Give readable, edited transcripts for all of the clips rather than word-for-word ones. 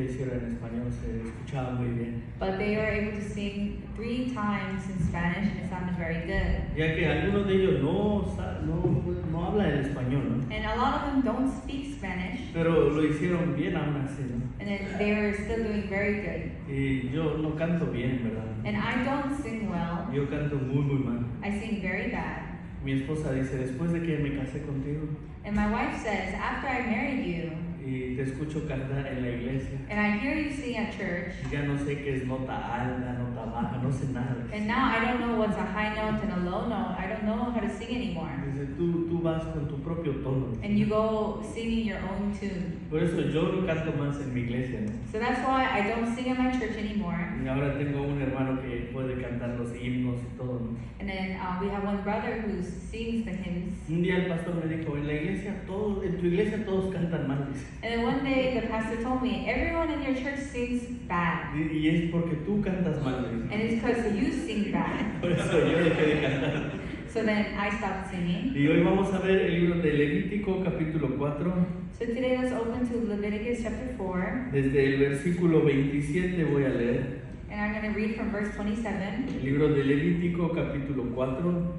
hicieron en español, se escuchaba muy bien. But they were able to sing 3 times in Spanish and it sounded very good. Ya que algunos de ellos no hablan el español, ¿no? And a lot of them don't speak Spanish, Pero lo hicieron bien aún así, ¿no? and then they were still doing very good. Y yo no canto bien, ¿verdad? And I don't sing well. Yo canto muy mal. I sing very bad. Mi esposa dice, después de que me casé contigo And my wife says, after I married you, y te escucho cantar en la iglesia, and I hear you sing at church, ya no sé qué es nota alta, nota baja, no sé nada. and now I don't know what's a high note and a low note. I don't know how to sing anymore. Dice, tú vas con tu propio tono. And you go singing your own tune. Por eso yo no canto más en mi iglesia, ¿no? So that's why I don't sing in my church anymore. Y ahora tengo un hermano que puede cantar los himnos y todo, ¿no? And then we have one brother who sings the hymns. Un día el pastor me dijo, en tu iglesia todos cantan mal, dice. And then one day the pastor told me, everyone in your church sings bad. Y es porque tú cantas mal, dice. And it's because you sing bad. Por eso yo dejé de cantar. So then I stopped singing. Y hoy vamos a ver el libro de Levítico, capítulo 4. So today let's open to Leviticus chapter 4. Desde el versículo 27 voy a leer. And I'm going to read from verse 27. El libro de Levítico, capítulo 4.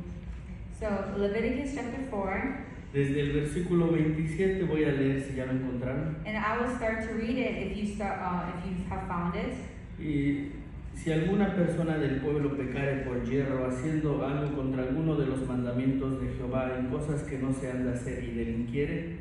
So Leviticus chapter 4. Desde el versículo 27 voy a leer, si ya lo encontraron. And I will start to read it if you have found it. Y si alguna persona del pueblo pecare por yerro, haciendo algo contra alguno de los mandamientos de Jehová, en cosas que no se han de hacer y delinquiere,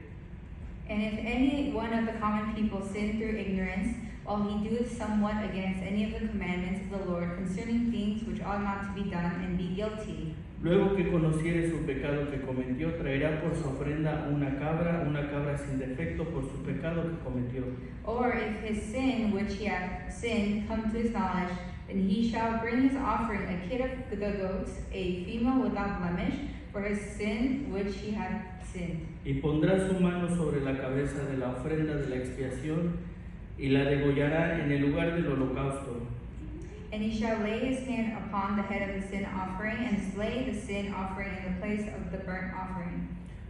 And if any one of the common people sin through ignorance, while he doeth somewhat against any of the commandments of the Lord concerning things which ought not to be done, and be guilty, luego que conociere su pecado que cometió, traerá por su ofrenda una cabra sin defecto por su pecado que cometió. or if his sin which he hath sinned come to his knowledge, then he shall bring his offering a kid of the goats, a female without blemish, for his sin which he hath sinned. Y pondrá su mano sobre la cabeza de la ofrenda de la expiación y la degollará en el lugar del holocausto. And he shall lay his hand upon the head of the sin offering, and slay the sin offering in the place of the burnt offering.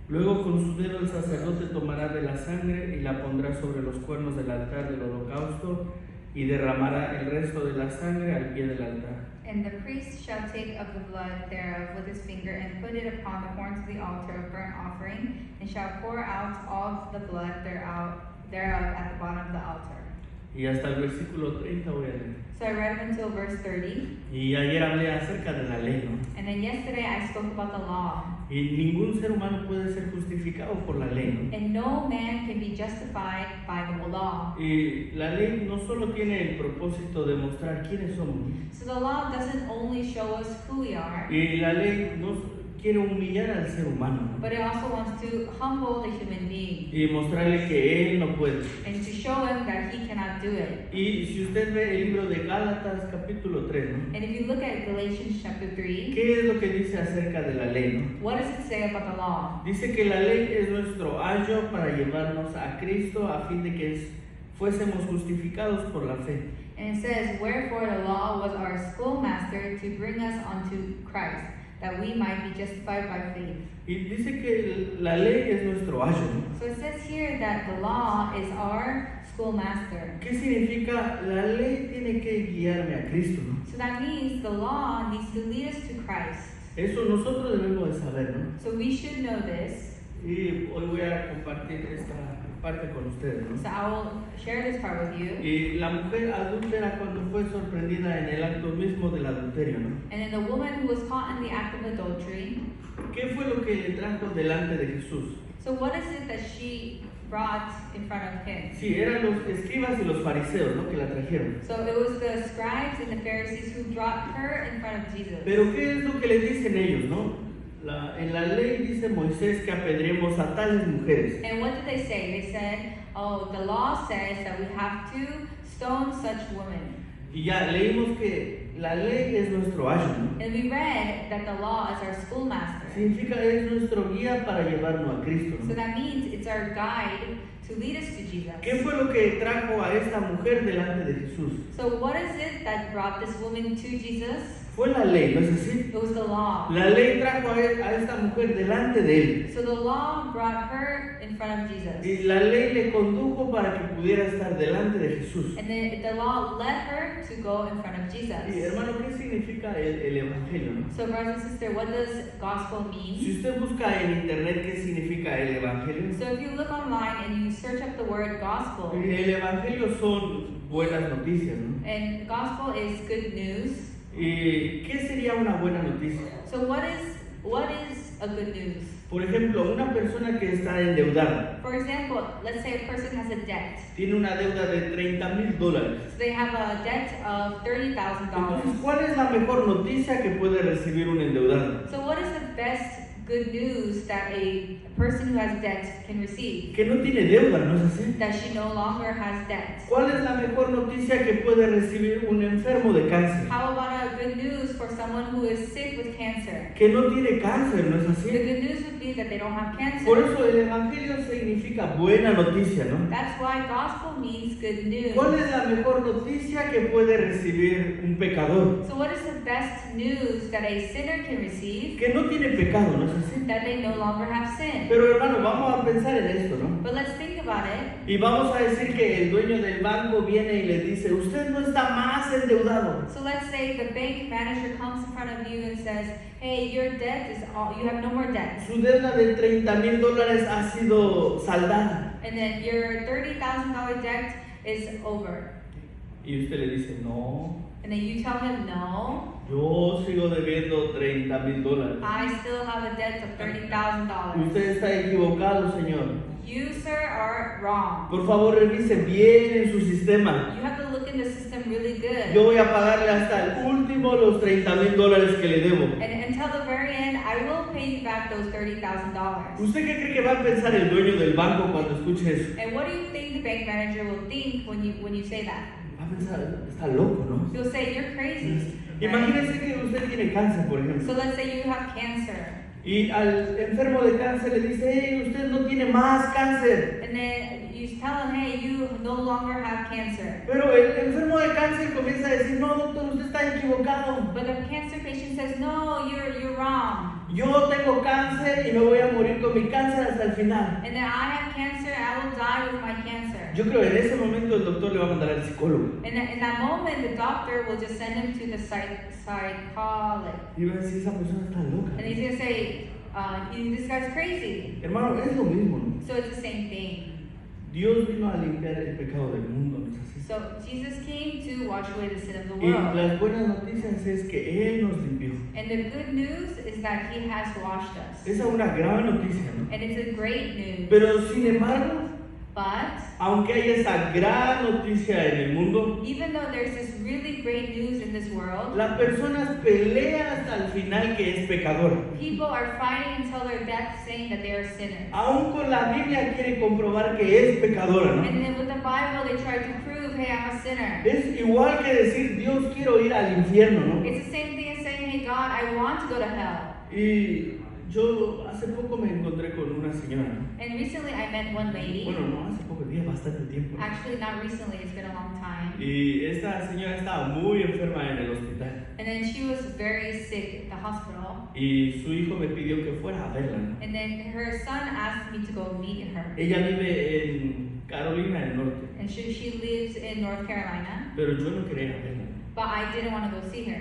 Luego con su dedo el sacerdote tomará de la sangre y la pondrá sobre los cuernos del altar del holocausto y derramará el resto de la sangre al pie del altar. And the priest shall take of the blood thereof with his finger, and put it upon the horns of the altar of burnt offering, and shall pour out all the blood thereof at the bottom of the altar. Y hasta el versículo 30 voy a leer. So I read up until verse 30, Y ayer hablé acerca de la ley, ¿no? and then yesterday I spoke about the law. Y ningún ser humano puede ser justificado por la ley, ¿no? And no man can be justified by the law. Y la ley no solo tiene el propósito de mostrar quiénes somos, ¿no? So the law doesn't only show us who we are, Y la ley no quiere humillar al ser humano, ¿no? but it also wants to humble the human being Y mostrarle que él no puede. and to show him that he cannot do it. Y si usted ve el libro de Gálatas capítulo 3, ¿no? And if you look at Galatians chapter 3, ¿Qué es lo que dice acerca de la ley, no? what does it say about the law? Dice que la ley es nuestro ayo para llevarnos a Cristo a fin de que fuésemos justificados por la fe. And it says, wherefore the law was our schoolmaster to bring us unto Christ, that we might be justified by faith. Y dice que la ley es nuestro ayo, ¿no? So it says here that the law is our schoolmaster. ¿Qué significa? La ley tiene que guiarme a Cristo, ¿no? So that means the law needs to lead us to Christ. Eso nosotros debemos de saber, ¿no? So we should know this. Y hoy voy a compartir esta parte con ustedes, ¿no? So I will share this part with you. Y la mujer adúltera cuando fue sorprendida en el acto mismo del adulterio, ¿no? And then the woman who was caught in the act of adultery, ¿Qué fue lo que le trajo delante de Jesús? so what is it that she brought in front of him? Sí, eran los escribas y los fariseos, ¿no? Que la trajeron. So it was the scribes and the Pharisees who brought her in front of Jesus. Pero ¿qué es lo que le dicen ellos, no? En la ley dice Moisés que apedremos a tales mujeres. And what did they say? They said, oh, the law says that we have to stone such women. Y ya leímos que la ley es nuestro ayo, ¿no? And we read that the law is our schoolmaster. Significa es nuestro guía para llevarnos a Cristo, So ¿no? that means it's our guide to lead us to Jesus. ¿Qué fue lo que trajo a esta mujer delante de Jesús? So what is it that brought this woman to Jesus? Fue la ley, ¿no es así? It was the law. La ley trajo a esta mujer delante de él. So the law brought her in front of Jesus. Y la ley le condujo para que pudiera estar delante de Jesús. And then the law led her to go in front of Y Jesus. hermano, ¿qué significa el evangelio, no? So brothers and sisters, what does gospel Si mean? usted busca en internet qué significa el evangelio, So if you look online and you search up the word gospel, el evangelio son buenas noticias, ¿no? and gospel is good news. ¿Y qué sería una buena noticia? So what is a good news? Por ejemplo, una persona que está endeudada, For example, let's say a person has a debt. tiene una deuda de $30,000. So they have a debt of Entonces, $30,000. ¿cuál es la mejor noticia que puede recibir un endeudado? So what is the best good news that a person who has debt can receive? Que no tiene deuda, ¿no es así? That she no longer has debt. ¿Cuál es la mejor noticia que puede recibir un enfermo de cáncer? How about a good news for someone who is sick with cancer? Que no tiene cáncer, ¿no es The así? good news would be that they don't have Por cancer. eso el evangelio significa buena noticia, ¿no? That's why gospel means good news. ¿Cuál es la mejor noticia que puede recibir un pecador? So what is the best news that a sinner can receive? Que no tiene pecado, ¿no es así? That they no longer have sin. Pero hermano, vamos a pensar en esto, ¿no? But let's think about it. Y vamos a decir que el dueño del banco viene y le dice, usted no está más endeudado. So let's say the bank manager comes in front of you and says, hey, your debt is all, you have no more debt. Su deuda de $30,000 ha sido saldada. And then your $30,000 debt is over. Y usted le dice, no, And then you tell him, no, yo sigo debiendo $30,000. I still have a debt of $30,000. Usted está equivocado, señor. You, sir, are wrong. Por favor, revise bien en su sistema. You have to look in the system really good. Yo voy a pagarle hasta el último los $30,000 que le debo. And until the very end, I will pay you back those $30,000. ¿Usted qué cree que va a pensar el dueño del banco cuando escuche eso? And what do you think the bank manager will think when you say that? Va a pensar, está loco, ¿no? He'll say, you're crazy. Right? Imagínese que usted tiene cáncer, por So ejemplo. let's say you have cancer. Y al enfermo de cáncer le dice, hey, usted no tiene más cáncer. And then you tell him, hey, you no longer have cancer. Pero el enfermo de cáncer comienza a decir, no, doctor, usted está equivocado. But the cancer patient says, no, you're wrong. Yo tengo cáncer y me voy a morir con mi cáncer hasta el final. And then I have cancer, I will die with my cancer. Yo creo que en ese momento el doctor le va a mandar al psicólogo. And in that moment, the doctor will just send him to the psychologist. Y va a decir, esa persona está loca. And he's going to say, this guy's crazy. Hermano, es lo mismo, ¿no? So it's the same thing. Dios vino a limpiar el pecado del mundo, ¿no es así? So Jesus came to wash away the sin of the Y world. las buenas noticias es que Él nos limpió. And the good news is that he has washed us. Esa es una gran noticia, ¿no? And it's a great news. Pero sin embargo, But aunque hay esa gran noticia en el mundo, even though there's this really great news in this world, las personas pelean hasta el final que es pecador. people are fighting until their death saying that they are sinners. Aún con la Biblia quiere comprobar que es pecadora, ¿no? And then with the Bible, they try to prove, hey, I'm a sinner. Es igual que decir, Dios, quiero ir al infierno, ¿no? It's the same thing as saying, hey, God, I want to go to hell. Y yo hace poco me encontré con una señora, ¿no? And recently I met one lady. Bueno, no hace poco, tiene bastante tiempo. Actually, not recently, it's been a long time. Y esta señora estaba muy enferma en el hospital. And then she was very sick at the hospital. Y su hijo me pidió que fuera a verla, ¿no? And then her son asked me to go meet her. Ella vive en Carolina del Norte, And she lives in North Carolina. pero yo no quería verla, ¿no? But I didn't want to go see her.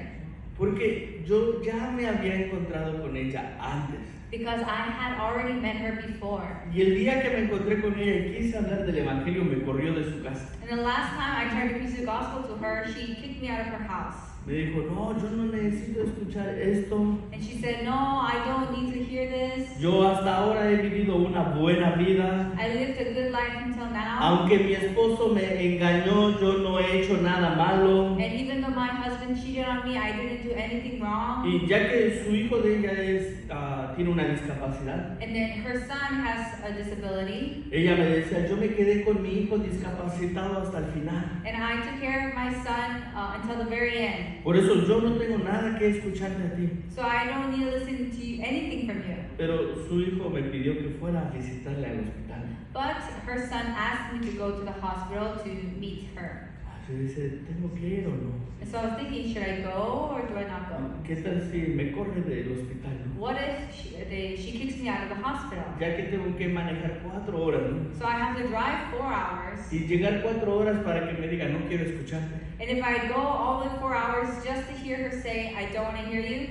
Porque yo ya me había encontrado con ella antes. Because I had already met her before. Y el día que me encontré con ella y quise hablar del Evangelio, me corrió de su casa. And the last time I tried to preach the gospel to her, she kicked me out of her house. Me dijo, no, yo no necesito escuchar esto. And she said, no, I don't need to hear this. Yo hasta ahora he vivido una buena vida. I lived a good life until now. Aunque mi esposo me engañó, yo no he hecho nada malo. And even though my husband cheated on me, I didn't do anything wrong. Y ya que su hijo de ella tiene una discapacidad, And then her son has a disability. ella me decía, yo me quedé con mi hijo discapacitado hasta el final. And I took care of my son until the very end. Por eso yo no tengo nada que escucharte a ti. So I don't need to listen to anything from you. Pero su hijo me pidió que fuera a visitarle al hospital. But her son asked me to go to the hospital to meet her. Así dice, ¿tengo que ir o no? And so I was thinking, should I go or do I not go? ¿Qué tal si me corre del hospital? What if she kicks me out of the hospital? Ya que tengo que manejar 4 horas, ¿no? So I have to drive 4 hours. Y llegar 4 horas para que me diga, no quiero escucharte. And if I go all the 4 hours just to hear her say, I don't want to hear you,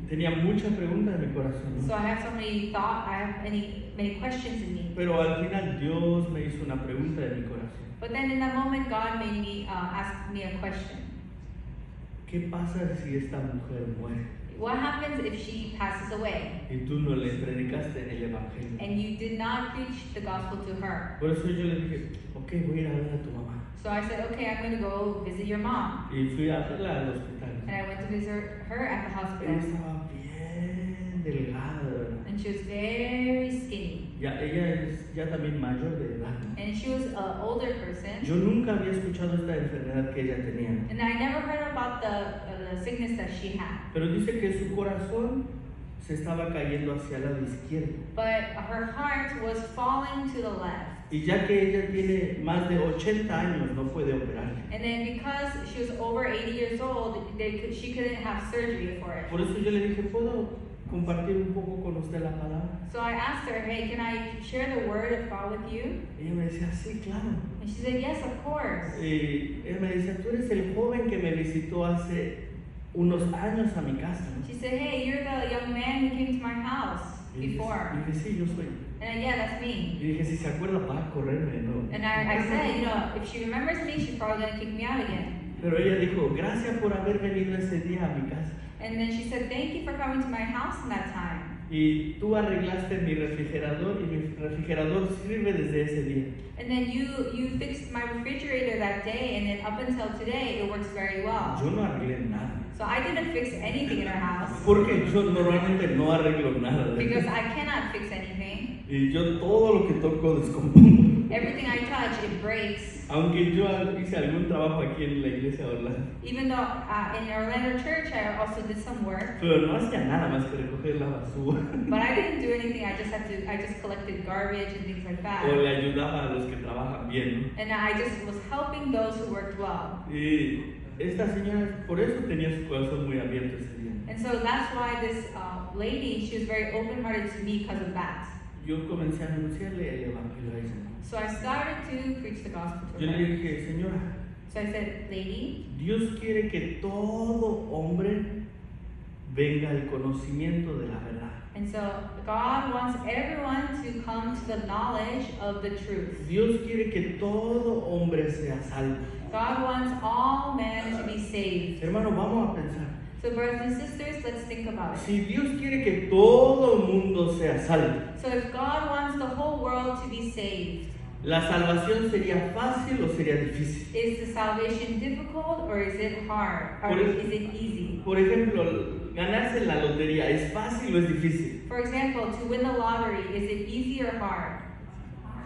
Tenía muchas preguntas en mi corazón, ¿no? so I have so many thoughts, I have many questions in me. Pero al final Dios me hizo una pregunta en mi corazón. But then in that moment, God made me ask me a question. ¿Qué pasa si esta mujer muere What happens if she passes away y tú no le predicaste en el evangelio? and you did not preach the gospel to her? Por eso yo le dije, ok, voy a ir a ver a tu mamá. So I said, okay, I'm going to go visit your mom. Y fui a verla al hospital. And I went to visit her at the Ella hospital. estaba bien delgada, de verdad. And she was very skinny. Ella es ya también mayor de edad, ¿no? And she was an older person. Yo nunca había escuchado esta enfermedad que ella tenía. And I never heard about the sickness that she had. Pero dice que su corazón se estaba cayendo hacia el lado izquierdo. But her heart was falling to the left. Y ya que ella tiene más de 80 años, no puede operarle. And then because she was over 80 years old, she couldn't have surgery for it. Por eso yo le dije, ¿puedo compartir un poco con usted la palabra? So I asked her, hey, can I share the word of God with you? Y ella me decía, sí, claro. And she said, yes, of course. Y ella me decía, tú eres el joven que me visitó hace unos años a mi casa, ¿no? She said, hey, you're the young man who came to my house Y dije, before. y dije, sí, yo soy. And yeah, that's me. Y dije, si se acuerda, va a correrme, ¿no? And I said, you know, if she remembers me, she's probably going to kick me out again. Pero ella dijo, gracias por haber venido ese día a mi casa. And then she said, thank you for coming to my house in that time. Y tú arreglaste mi refrigerador y mi refrigerador sirve desde ese día. And then you fixed my refrigerator that day, and then up until today, it works very well. Yo no arreglé nada. So I didn't fix anything in our house Porque yo normalmente no arreglo nada. because I cannot fix anything. Y yo todo lo que toco descompongo. Everything I touch, it breaks. Aunque yo hice algún trabajo aquí en la iglesia de Orlando. Even though in Orlando Church, I also did some work, Pero no hacía nada más que recoger la basura. but I didn't do anything. I just collected garbage and things like O that. le ayudaba a los que trabajan bien, And I just was helping those who worked well. ¿no? Y esta señora por eso tenía su corazón muy abierto ese día. And so that's why this lady, she was very open-hearted to me because of that. Yo comencé a anunciarle el evangelio a ella. So I started to preach the gospel to Yo le her. dije, señora, So I said, lady, Dios quiere que todo hombre venga al conocimiento de la verdad. and so God wants everyone to come to the knowledge of the truth. Dios quiere que todo hombre sea salvo. God wants all men to be saved. Hermano, vamos a pensar. So brothers and sisters, let's think about it. Si Dios quiere que todo el mundo sea salvo, So if God wants the whole world to be saved, ¿la salvación sería fácil o sería difícil? is the salvation difficult or is it hard? Or Por is eso- it easy? Por ejemplo, ganarse la lotería, ¿es fácil o es difícil? For example, to win the lottery, is it easy or hard?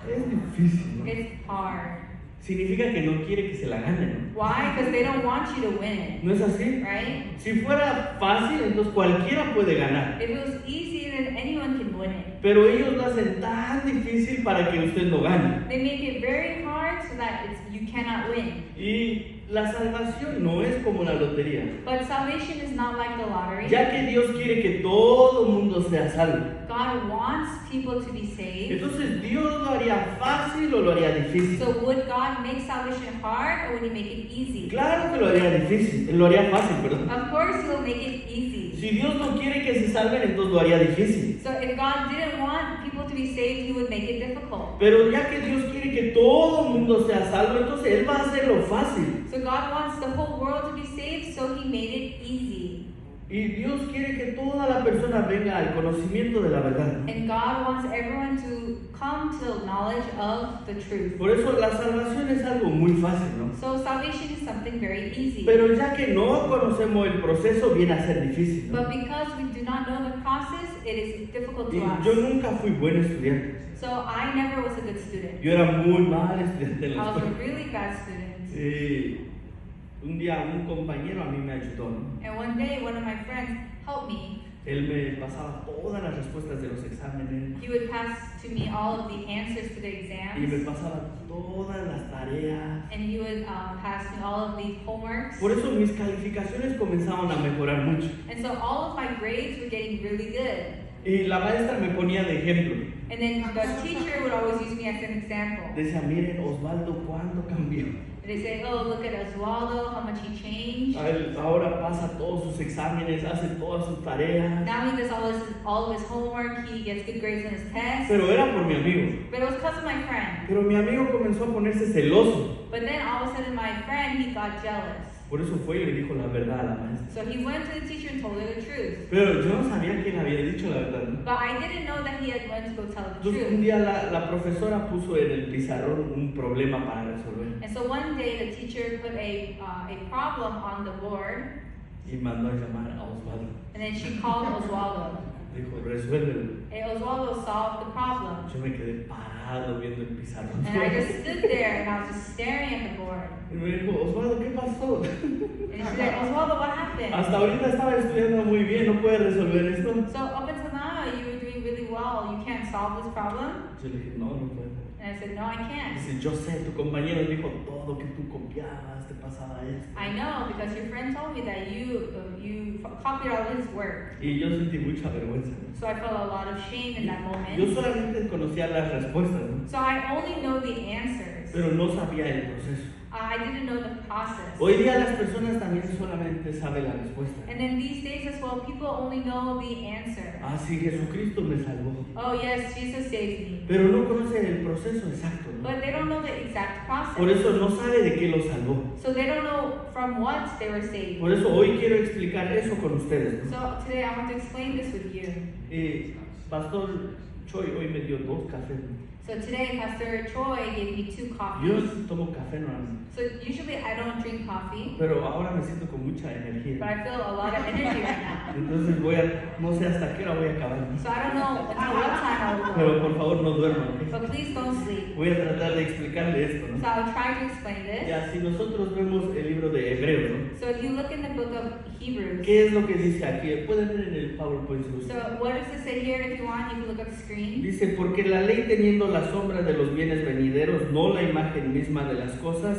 Es difícil, ¿no? It's hard. Significa que no quiere que se la ganen, Why? Because they don't want you to win it, ¿no? ¿No es así? right? Si fuera fácil, entonces cualquiera puede ganar. If it was easy, then anyone can win it. Pero ellos lo hacen tan difícil para que usted no gane. They make it very hard so that you cannot win. Y la salvación no es como la lotería. But salvation is not like the lottery. Ya que Dios quiere que todo el mundo sea salvo. God wants people to be saved. Entonces, ¿Dios lo haría fácil o lo haría difícil? So would God make salvation hard or would He make it easy? Claro que lo haría difícil, lo haría fácil, perdón. Of course He'll make it easy. Si Dios no quiere que se salven, entonces lo haría difícil. So if God didn't want people to be saved, He would make it difficult. Pero ya que Dios quiere que todo el mundo sea salvo, entonces Él va a hacerlo fácil. So God wants the whole world to be saved, so He made it easy. Y Dios quiere que toda la persona venga al conocimiento de la verdad. And God wants everyone to come to the knowledge of the truth. Por eso la salvación es algo muy fácil, ¿no? So salvation is something very easy. Pero ya que no conocemos el proceso, viene a ser difícil, ¿no? But because we do not know the process, it is difficult Y to us. yo nunca fui buen estudiante. So I never was a good student. Yo era muy mal estudiante en I la was a escuela. really bad student. Y Un día un compañero a mí me ayudó, ¿no? And one day, one of my friends helped me. Él me pasaba todas las respuestas de los exámenes He would pass to me all of the answers to the y me exams, pasaba todas las tareas. and he would pass me all of the homeworks. Por eso mis calificaciones comenzaban a mejorar mucho. And so all of my grades were getting really good. Y la maestra me ponía de ejemplo. And then the teacher would always use me as an example. Decía, miren, Osvaldo, ¿cuándo cambió? And they say, oh, look at Oswaldo, how much he changed. Él ahora pasa todos sus exámenes, hace todas sus tareas. Now he does all of his homework, he gets good grades on his tests. Pero era por mi amigo. But it was because of my friend. Pero mi amigo comenzó a ponerse celoso. But then all of a sudden my friend, he got jealous. Por eso fue y le dijo la verdad a la maestra. So he went to the teacher and told her the truth. Pero yo no sabía que él había dicho la verdad, ¿no? But I didn't know that he had went to go tell the Entonces un truth. día la profesora puso en el pizarrón un problema para resolver And so one day the teacher put a problem on the board, y mandó a llamar a Osvaldo. and then she called Oswaldo. Dijo, resuélvelo. And Oswaldo solved the problem. Yo me quedé parado viendo el pizarrón. And I just stood there and I was just staring at the board. Y me dijo, Osvaldo, ¿qué pasó? And she said, Oswaldo, what happened? Hasta ahorita estaba estudiando muy bien, ¿no puede resolver esto? So up until now you were doing really well. You can't solve this problem? Yo le dije, no, no puedo. And I said, no, I can't. Dice, yo sé, tu compañero dijo todo, que tú copiabas, te pasaba esto. I know because your friend told me that you copied all his work. Y yo sentí mucha vergüenza. So I felt a lot of shame in that Yo moment. solamente conocía las respuestas, ¿no? So I only know the answers. Pero no sabía el proceso. I didn't know the process. Hoy día las personas también solamente saben la respuesta. And then these days as well, people only know the answer. Ah, sí, Jesucristo me salvó. Oh yes, Jesus saved me. Pero no conocen el proceso exacto, ¿no? But they don't know the exact Por process. eso no sabe de qué lo salvó. So they don't know from what they were saved. Por eso hoy quiero explicar eso con ustedes, ¿no? So today I want to explain this with you. Pastor Choi hoy me dio 2 cafés. So today Pastor Troy gave me 2 Yo coffees. tomo café normalmente, So usually I don't drink coffee, pero ahora me siento con mucha but energía. I feel a lot of energy right now. Entonces no sé hasta qué hora voy a acabar, ¿no? So I don't know until what time I will Pero go. por favor no duerman, ¿ok? But please don't sleep. Voy a tratar de explicarle esto, So ¿no? I'll try to explain this. Ya, si nosotros vemos el libro de Hebreos, ¿no? So if you look in the book of Hebrews, ¿Qué es lo que dice aquí? Pueden ver en el PowerPoint si gustan. so what does it say here? If you want, you can look at the screen. Dice, porque la ley teniendo la sombra de los bienes venideros, no la imagen misma de las cosas,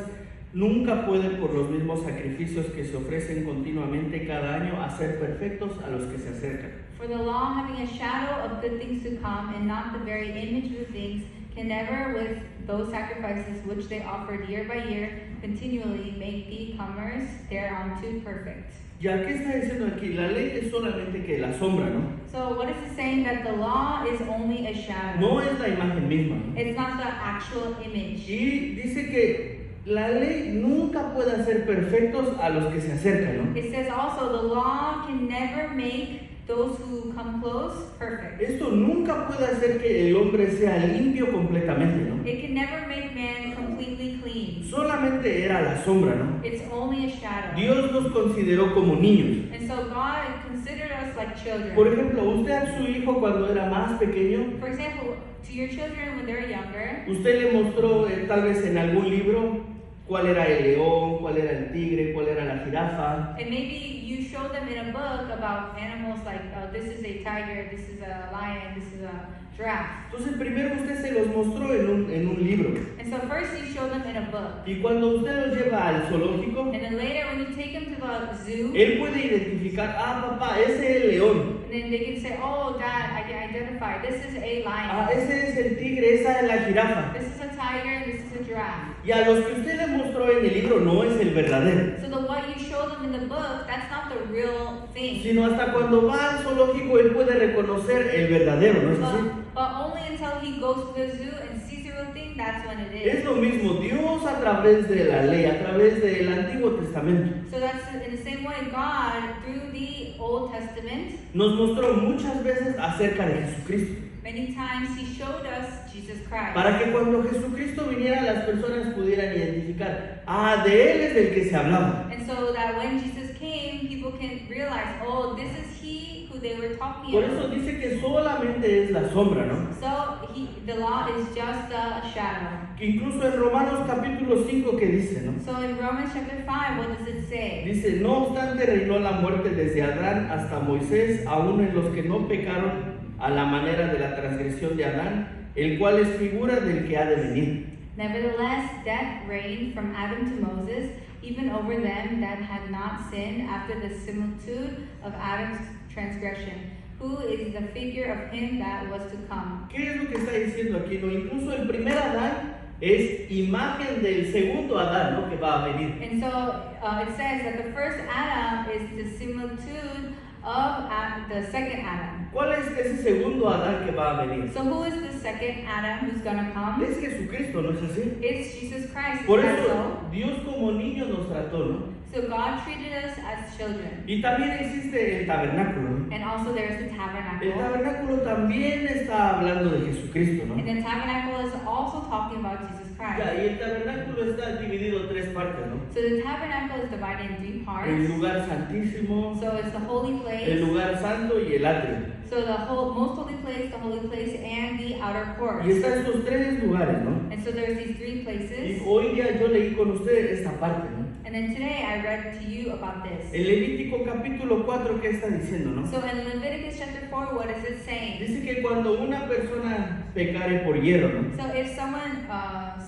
nunca puede por los mismos sacrificios que se ofrecen continuamente cada año hacer perfectos a los que se acercan. For the law, having a shadow of good things to come, and not the very image of the things, can never, with those sacrifices which they offered year by year, continually make the comers thereunto perfect. Ya, ¿qué está diciendo aquí? La ley es solamente que la sombra, ¿no? So what is it saying? That the law is only a shadow. No es la imagen misma, ¿no? It's not the actual image. Y dice que la ley nunca puede hacer perfectos a los que se acercan, ¿no? It says also the law can never make those who come close perfect. Esto nunca puede hacer que el hombre sea limpio completamente, ¿no? It can never make man completely clean. Solamente era la sombra, ¿no? It's only a shadow. Dios nos consideró como niños. And so God considered us like children. Por ejemplo, usted a su hijo cuando era más pequeño, For example, to your children when they're younger, usted le mostró tal vez en algún libro cuál era el león, cuál era el tigre, cuál era la jirafa. and maybe you showed them in a book about animals like, this is a tiger, this is a lion, this is a giraffe. Entonces primero usted se los mostró en un libro. And so first you show them in a book. Y cuando usted los lleva al zoológico, And then later when you take them to the zoo, él puede identificar, ah, papá, ese es el león, and then they can say, oh, Dad, I can identify. This is a ah, lion. ese es el tigre, esa es la jirafa. This is a tiger. This is a giraffe. Y a los que usted le mostró en el libro no es el verdadero, So the what you show them in the book, that's not the real thing. sino hasta cuando va al zoológico él puede reconocer el verdadero, ¿no es así? But only until he goes to the zoo and sees the real thing, that's when it Es is. lo mismo, Dios a través de la ley, a través del Antiguo Testamento, So that's in the same way God, through the Old Testament, nos mostró muchas veces acerca de Jesucristo. many times he showed us Jesus Christ. Para que cuando Jesucristo viniera las personas pudieran identificar, ah, de Él es del que se hablaba. And so that when Jesus came, people people can realize, oh, this is he who they were talking Por eso about. dice que solamente es la sombra, ¿no? So the law is just a shadow. Que incluso en Romanos capítulo 5 que dice, ¿no? So in Romans chapter 5, what does it say? Dice, no obstante reinó la muerte desde Adán hasta Moisés, aún en los que no pecaron a la manera de la transgresión de Adán, el cual es figura del que ha de venir. Nevertheless, death reigned from Adam to Moses, even over them that had not sinned after the similitude of Adam's transgression, who is the figure of him that was to come. ¿Qué es lo que está diciendo aquí? No, incluso el primer Adán es imagen del segundo Adán, ¿no? Que va a venir. And so it says that the first Adam is the similitude of the second Adam. ¿Cuál es ese segundo Adán que va a venir? So who is the second Adam who's gonna come? Es Jesucristo, ¿no es así? It's Jesus Christ. Por Is that eso so? Dios como niño nos trató, ¿no? So God treated us as children. Y también existe el tabernáculo, ¿no? And also there's the El tabernacle. tabernáculo también está hablando de Jesucristo, ¿no? And the tabernacle is also talking about Jesus Ya, Christ. y el tabernáculo está dividido en tres partes, ¿no? So the tabernacle is divided in three El parts. lugar santísimo, So it's the holy el place. lugar santo y el atrio. So the most holy place, the holy place, and the outer court. Y están estos tres lugares, ¿no? And so there's these three Y places. hoy día yo leí con ustedes esta parte, ¿no? And then today I read to you about this. En Levítico capítulo 4, ¿qué está diciendo, no? So in Leviticus chapter 4, what is it saying? Dice que cuando una persona pecare por hierro, ¿no? So if someone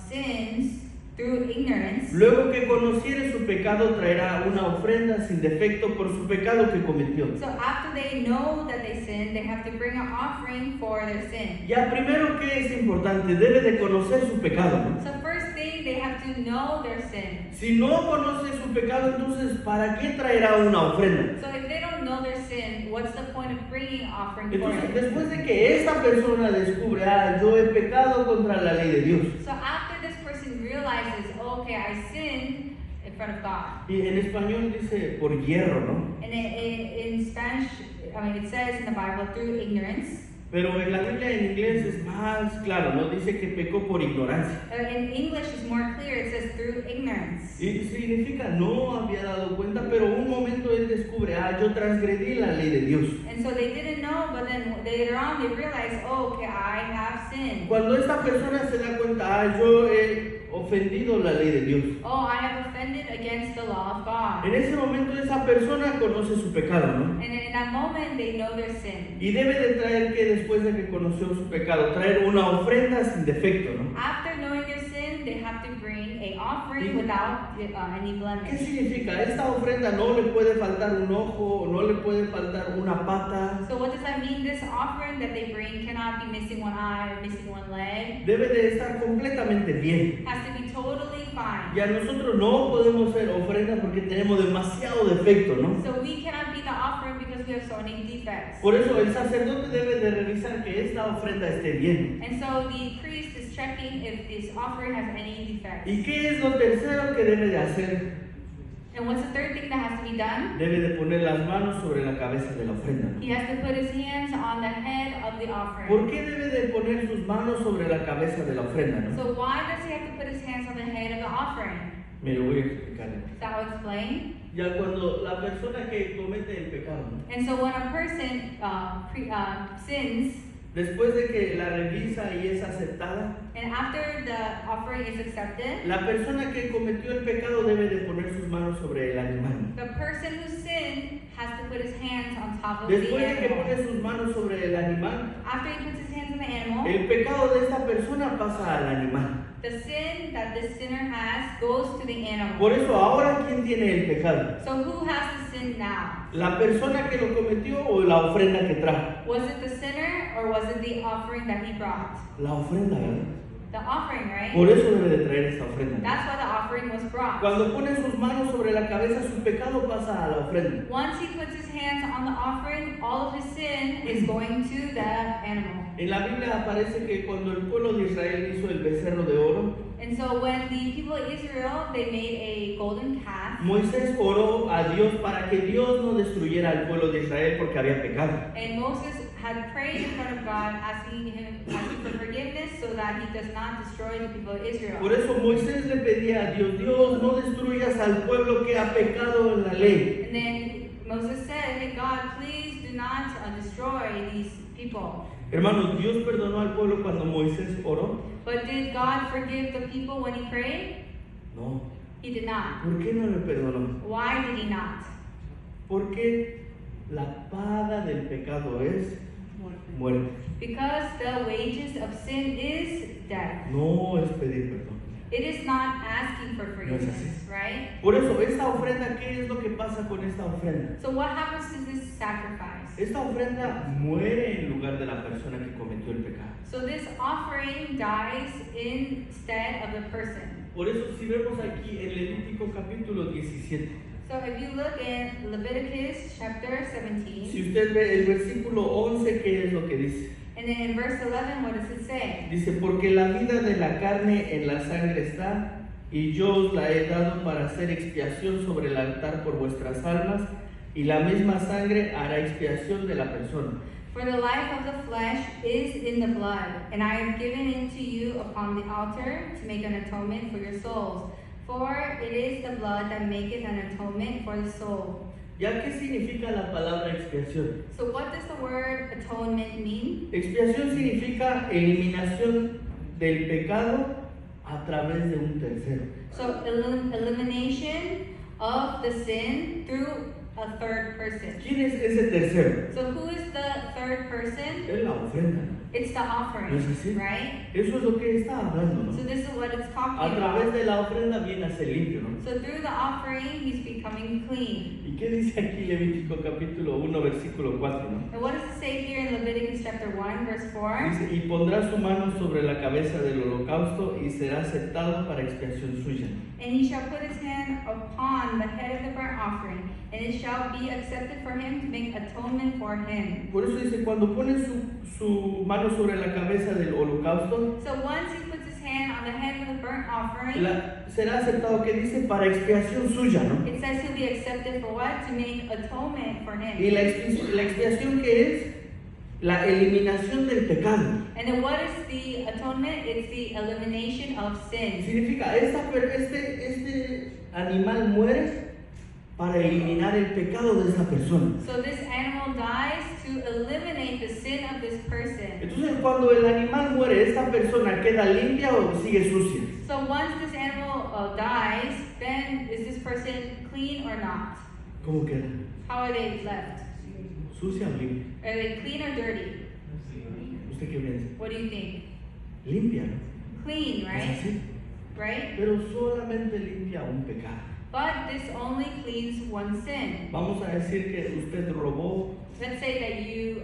sins through ignorance, Luego que conociere su pecado traerá una ofrenda sin defecto por su pecado que cometió. so after they know that they sinned, they have to bring an offering for their sin. Ya primero que es importante, debe de conocer su pecado, ¿no? So first thing, they have to know their sin. Si no conoce su pecado, entonces ¿para qué traerá una ofrenda? So if they don't know their sin, what's the point of bringing an offering for Entonces, it? después de que esta persona descubre, yo he pecado contra la ley de Dios. So after this person realizes, oh, okay, I sinned in front of God. Y en español dice por hierro, ¿no? And in Spanish, it says in the Bible, through ignorance. Pero en la Biblia en inglés es más claro, ¿no? Dice que pecó por ignorancia. In English, it's more clear. It says through ignorance. Y significa no había dado cuenta, pero un momento él descubre, yo transgredí la ley de Dios. And so they didn't know, but then later on they realized, oh, okay, I have sinned. Cuando esta persona se da cuenta, yo he ofendido la ley de Dios. Oh, I have offended against the law of God. En ese momento esa persona conoce su pecado, ¿no? And in that moment, they know their sin. Y debe de traer que después de que conoció su pecado, traer una ofrenda sin defecto, ¿no? After knowing their sin, they have to bring a offering without any ¿Qué blemish. significa? Esta ofrenda no le puede faltar un ojo, no le puede faltar una pata. So what does that mean? This offering that they bring cannot be missing one eye or missing one leg. Debe de estar completamente bien. Has to be totally fine. Y a nosotros no podemos ser ofrenda porque tenemos demasiado defecto, ¿no? So we cannot be the offering because we have so many defects. Por eso el sacerdote debe de revisar que esta ofrenda esté bien. And so the priest is checking if this offering has any defects. ¿Y qué es lo tercero que debe de hacer? And what's the third thing that has to be done? Debe de poner las manos sobre la cabeza de la ofrenda. He has to put his hands on the head of the ¿Por offering. qué debe de poner sus manos sobre la cabeza de la ofrenda, no? So why does he have to put his hands on the head of the offering? Mire, voy a explicarle. So I'll explain. Ya cuando la persona que comete el pecado, ¿no? And so when a person sins, Después de que la revisa y es aceptada, and after the offering is accepted, la persona que cometió el pecado debe de poner sus manos sobre el animal. the person who sinned has to put his hands on top of the Después de que pone animal. sus manos sobre el animal, After he puts his hands on the animal, el pecado de esta persona pasa al animal. the sin that this sinner has goes to the animal. Por eso, ahora, ¿quién tiene el pecado? So who has the sin now? ¿La persona que lo cometió o la ofrenda que trajo? Was it the sinner or was it the offering that he brought? La ofrenda, ¿verdad? The offering, right? Por eso debe de traer esta ofrenda. That's why the offering was brought. Cuando pone sus manos sobre la cabeza, su pecado pasa a la ofrenda. Once he puts his hands on the offering, all of his sin is going to the animal. En la Biblia aparece que cuando el pueblo de Israel hizo el becerro de oro, And so when the people of Israel, they made a golden calf, Moisés oró a Dios para que Dios no destruyera al pueblo de Israel porque había pecado. and Moses had prayed in front of God, asking for forgiveness so that he does not destroy the people of Israel. Por eso Moisés le pedía a Dios, Dios, no destruyas al pueblo que ha pecado en la ley. And then Moses said, hey God, please do not destroy these people. Hermanos, Dios perdonó al pueblo cuando Moisés oró. But did God forgive the people when he prayed? No. He did not. ¿Por qué no le perdonó? Why did he not? Porque la paga del pecado es muerte. Because the wages of sin is death. No es pedir perdón. It is not asking for No es forgiveness, así. right? Por eso, esta ofrenda, ¿qué es lo que pasa con esta ofrenda? So what happens to this sacrifice? Esta ofrenda muere en lugar de la persona que cometió el pecado. So this offering dies instead of the person. Por eso, si vemos aquí en Levítico capítulo 17, So if you look in Leviticus chapter 17, si usted ve el versículo 11, ¿qué es lo que dice? and then in verse 11, what does it say? Dice, porque la vida de la carne en la sangre está, y yo os la he dado para hacer expiación sobre el altar por vuestras almas, y la misma sangre hará expiación de la persona. For the life of the flesh is in the blood, and I have given it to you upon the altar to make an atonement for your souls. For it is the blood that maketh an atonement for the soul. ¿Ya qué significa la palabra expiación? So what does the word atonement mean? Expiación significa eliminación del pecado a través de un tercero. So elimination of the sin through a third person. ¿Quién es ese tercero? So who is the third person? Es la ofrenda, ¿no? It's the offering, ¿No es así? right? Eso es lo que está hablando, So ¿no? this is what it's talking A través about. de la ofrenda viene a ser limpio, ¿no? So through the offering, he's becoming clean. ¿Y qué dice aquí Levítico capítulo 1, versículo 4, ¿no? And what does it say here in Leviticus chapter 1, verse 4? Dice, y pondrá su mano sobre la cabeza del holocausto y será aceptado para expiación suya. And he shall put his hand upon the head of the burnt offering, and it shall be accepted for him to make atonement for him. Por eso dice, cuando pone su mano sobre la cabeza del holocausto, So once he puts his hand on the head of the burnt offering, será aceptado, que dice, para expiación suya, ¿no? it says he'll be accepted for what? To make atonement for Y him. la expiación, que es la eliminación del pecado. And then what is the atonement? It's the elimination of sin. Significa, este animal muere para eliminar el pecado de esa persona. So this animal dies to eliminate the sin of this person. Entonces, cuando el animal muere, ¿esta persona queda limpia o sigue sucia? So once this animal dies, then is this person clean or not? ¿Cómo queda? How are they left? ¿Sucia o limpia? Are they clean or dirty? ¿Usted qué piensa? What do you think? Limpia, ¿no? Clean, ¿Es right? así? Right? Pero solamente limpia un pecado. But this only cleans one sin. Vamos a decir que usted robó Let's say that you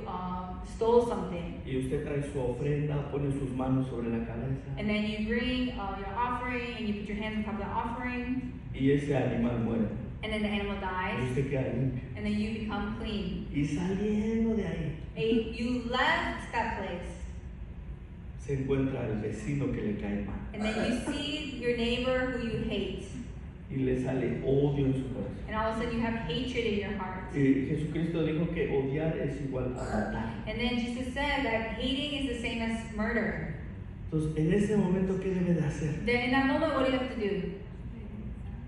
stole something, y usted trae su ofrenda, pone sus manos sobre la cabeza and then you bring your offering, and you put your hands on top of the offering, y ese animal muere. and then the animal Y dies, usted queda limpio. and then you become clean. Y saliendo de ahí, And you left that place, se encuentra al vecino que le cae mal and then you see your neighbor who you hate, y le sale odio en su corazón. and all of a sudden you have hatred in your heart. Y Jesucristo dijo que odiar es igual a matar. And then Jesus said that hating is the same as murder. Entonces, en ese momento, ¿qué debe de hacer? Then in that moment, what do you have to do?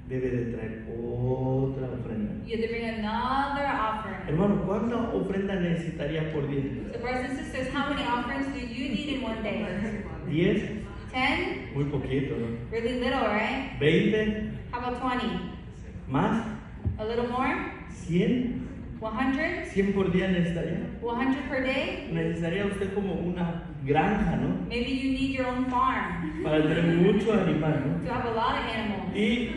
Debe de traer otra ofrenda. You have to bring another offering. Hermano, ¿cuánta ofrenda necesitaría por día? So brothers and sisters, how many offerings do you need in one day? ¿10? 10? Muy poquito, ¿no? Really little, right? ¿20? How about 20? ¿Más? A little more? ¿100? 100? ¿100 por día necesitaría? 100 per day? Necesitaría usted como una granja, ¿no? Maybe you need your own farm Para tener mucho animal, ¿no? to have a lot of animals. Y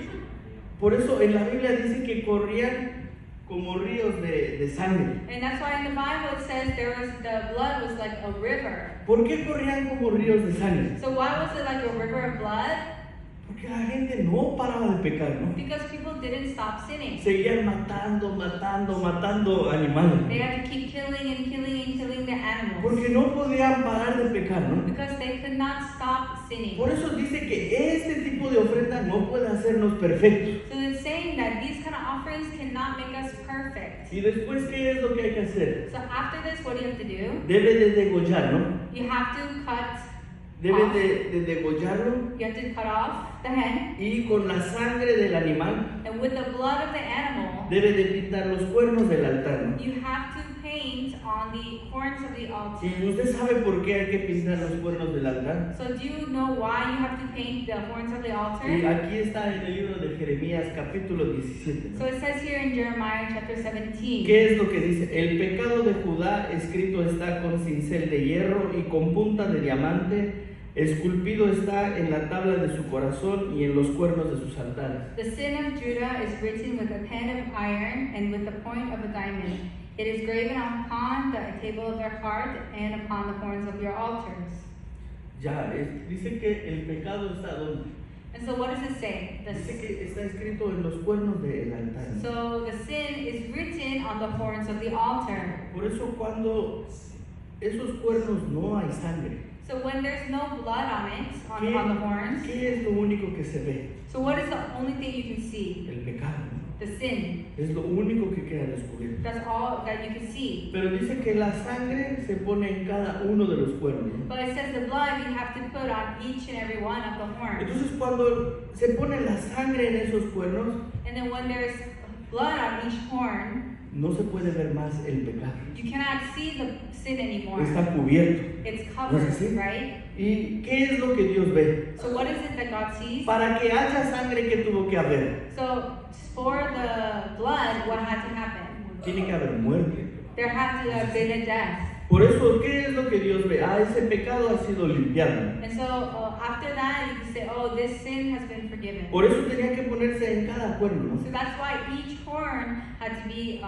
por eso en la Biblia dice que corrían como ríos de sangre. And that's why in the Bible it says the blood was like a river. ¿Por qué corrían como ríos de sangre? So why was it like a river of blood? Porque la gente no paraba de pecar, ¿no? Because people didn't stop sinning. Seguían matando animales. They had to keep killing and killing and killing the animals. Porque no podían parar de pecar, ¿no? Because they could not stop sinning. Por eso dice que este tipo de ofrenda no puede hacernos perfectos. So it's saying that these kind of offerings cannot make us perfect. Y después, ¿qué es lo que hay que hacer? So after this, what do you have to do? Debe de degollar, ¿no? You have to cut Debe off. de degollarlo You have to cut off the head, y con la sangre del animal and with the blood of the animal, debe de pintar los cuernos del altar, ¿no? you have to paint on the horns of the altar. ¿Y usted sabe por qué hay que pintar los cuernos del altar? So do you know why you have to paint the horns of the Y altar? aquí está en el libro de Jeremías capítulo 17, So ¿no? it says here in Jeremiah chapter 17. ¿Qué es lo que dice? El pecado de Judá escrito está con cincel de hierro y con punta de diamante, esculpido está en la tabla de su corazón y en los cuernos de sus altares. The sin of Judah is written with a pen of iron and with the point of a diamond. It is graven upon the table of their heart and upon the horns of your altars. Ya, dice que el pecado está donde. And so what does it say? Dice que está escrito en los cuernos del altar. So the sin is written on the horns of the altar. Por eso cuando esos cuernos no hay sangre, So when there's no blood on it, on the horns, ¿qué es lo único que se ve? so what is the only thing you can see? El pecado, ¿no? The sin. Es lo único que queda descubierto. That's all that you can see. Pero dice que la sangre se pone en cada uno de los cuernos, ¿no? But it says the blood you have to put on each and every one of the horns. Entonces cuando se pone la sangre en esos cuernos, And then when there's blood on each horn, no se puede ver más el pecado. you cannot see the sin anymore. Está cubierto. It's ¿No covered, es así? right? ¿Y qué es lo que Dios ve? So what is it that God sees? Para que haya sangre, ¿qué tuvo que haber? So for the blood, what had to happen? Tiene que haber muerte. There had to have been a death. Por eso, ¿qué es lo que Dios ve? Ah, ese pecado ha sido limpiado. And so after that, you can say, oh, this sin has been forgiven. Por eso tenía que ponerse en cada cuerno, ¿no? So that's why each horn had to be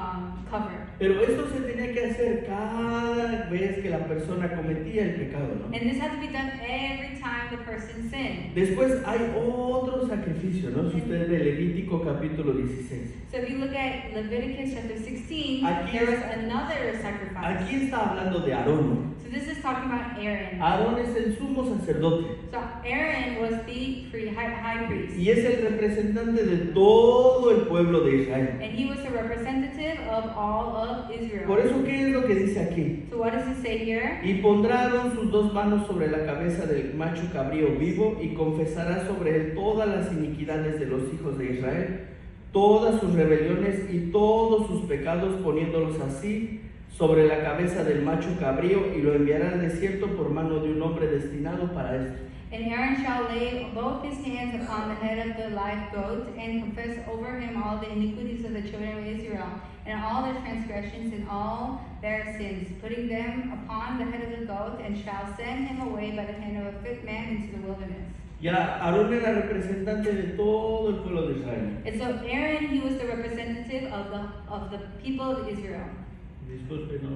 covered. Pero esto se tenía que hacer cada vez que la persona cometía el pecado, ¿no? And this had to be done every time the person sinned. Después hay otro sacrificio, ¿no? Si usted ve Levítico capítulo 16. So if you look at Leviticus chapter 16, Aquí there es- was another sacrifice. Aquí está hablando de Aarón, ¿no? So this is talking about Aaron. Aarón es el sumo sacerdote So Aaron was the high priest. y es el representante de todo el pueblo de Israel. And he was the representative of all of Israel. Por eso, ¿qué es lo que dice aquí? So what does it say here? Y pondrá Aarón sus dos manos sobre la cabeza del macho cabrío vivo y confesará sobre él todas las iniquidades de los hijos de Israel, todas sus rebeliones y todos sus pecados, poniéndolos así sobre la cabeza del macho cabrío, y lo enviará al desierto por mano de un hombre destinado para esto. And Aaron shall lay both his hands upon the head of the live goat, and confess over him all the iniquities of the children of Israel, and all their transgressions and all their sins, putting them upon the head of the goat, and shall send him away by the hand of a fit man into the wilderness. Ya Aarón era representante de todo el pueblo de Israel. And so Aaron, he was the representative of the people of Israel. Disculpe, no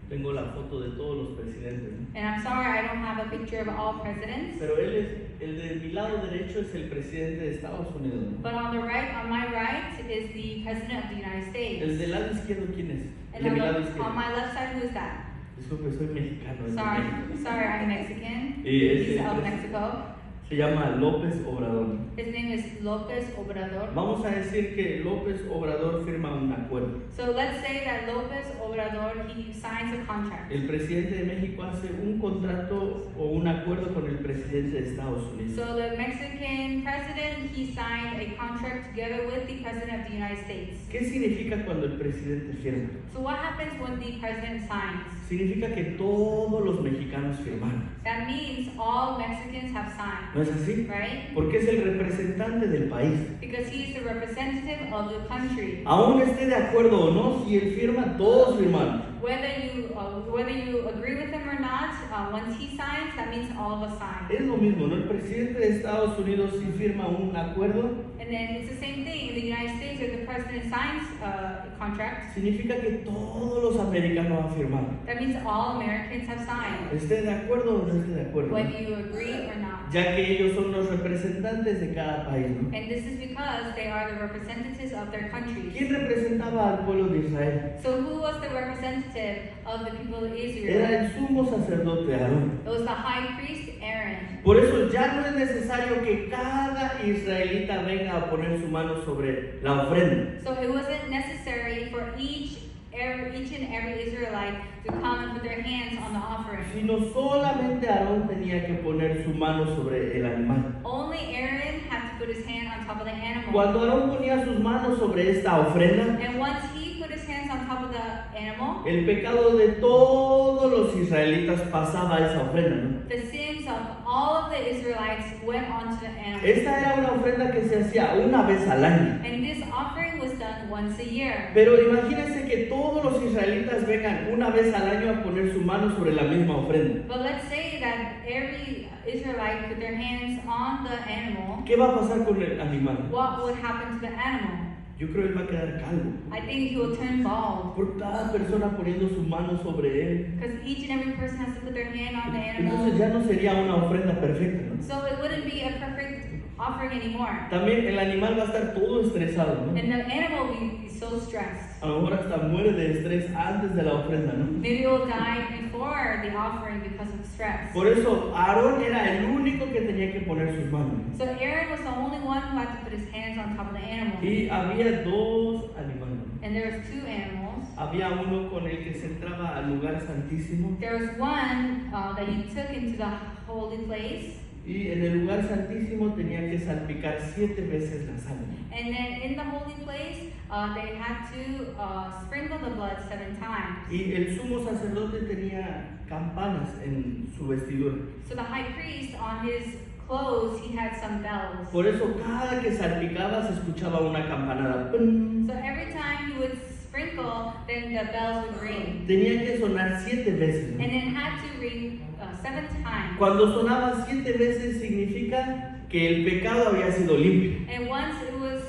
tengo la foto de todos los presidentes, ¿no? And I'm sorry I don't have a picture of all presidents. Pero él es, el de mi lado derecho es el presidente de Estados Unidos, ¿no? But on my right, is the President of the United States. El del lado izquierdo, ¿quién es? El And de mi lado on izquierdo. my left side, who is that? Disculpe, soy mexicano. es de Sorry, México. sorry, I'm Mexican. Y es He's el of pres- Mexico. Se llama López Obrador. His name is López Obrador. Vamos a decir que López Obrador firma un acuerdo. So let's say that López Obrador, he signs a contract. El presidente de México hace un contrato o un acuerdo con el presidente de Estados Unidos. So the Mexican president, he signed a contract together with the president of the United States. ¿Qué significa cuando el presidente firma? So what happens when the president signs? Significa que todos los mexicanos firmaron. That means all Mexicans have signed, ¿No es así? right? Porque es el representante del país. Because he's the representative of the country. Aún esté de acuerdo o no, si él firma, todos firmaron. Whether you agree with him or not, once he signs, that means all of us sign. Es lo mismo, ¿no? El presidente de Estados Unidos si firma un acuerdo, And then it's the same thing in the United States. If the president signs a contract, significa que todos los americanos han firmado. that means all Americans have signed, Esté de acuerdo o no esté de acuerdo, ¿no? whether you agree or not. Ya que ellos son los representantes de cada país, ¿no? And this is because they are the representatives of their countries. ¿Quién representaba al pueblo de Israel? So who was the representative of the people of Era Israel? el sumo sacerdote Aarón. It was the high priest Aaron. Por eso ya no es necesario que cada israelita venga a poner su mano sobre la ofrenda. So it wasn't necessary for each and every Israelite to come and put their hands on the offering. Sino solamente Aarón tenía que poner su mano sobre el animal. Only Aaron had to put his hand on top of the animal. Cuando Aarón ponía sus manos sobre esta ofrenda, And once he put his hands on top of the animal, el pecado de todos los israelitas pasaba a esa ofrenda, ¿no? the sins of all of the Israelites went onto the animal. Esta era una ofrenda que se hacía una vez al año. And this offering was done once a year. Pero imagínense que todos los israelitas vengan una vez al año a poner su mano sobre la misma ofrenda. But let's say that every Israelite put their hands on the animal. ¿Qué va a pasar con el animal? What would happen to the animal? Yo creo que él va a quedar calvo. I think he will turn bald. Por cada persona poniendo su mano sobre él. Because each and every person has to put their hand on the Entonces animal. ya no sería una ofrenda perfecta, ¿no? So it wouldn't be a perfect offering anymore. También el animal va a estar todo estresado, ¿no? And the animal will be so stressed. A lo mejor hasta muere de estrés antes de la ofrenda, ¿no? Maybe it will die before the offering because of stress. Por eso Aarón era el único que tenía que poner sus manos. So Aaron was the only one who had to put his hands on top of the animal. Y había dos animales. And there was 2 animals. Había uno con el que se entraba al lugar santísimo. There was one that you took into the holy place. Y en el lugar santísimo tenía que salpicar 7 veces la sangre. And then in the holy place, they had to sprinkle the blood 7 times. Y el sumo sacerdote tenía campanas en su vestidura. So the high priest, on his clothes, he had some bells. Por eso cada que salpicaba se escuchaba una campanada. ¡Pum! So every time he would sprinkle, then the bells would ring. Tenía que sonar 7 veces, ¿no? And it had to ring 7 times. Cuando sonaba 7 veces significa que el pecado había sido limpio. And once it was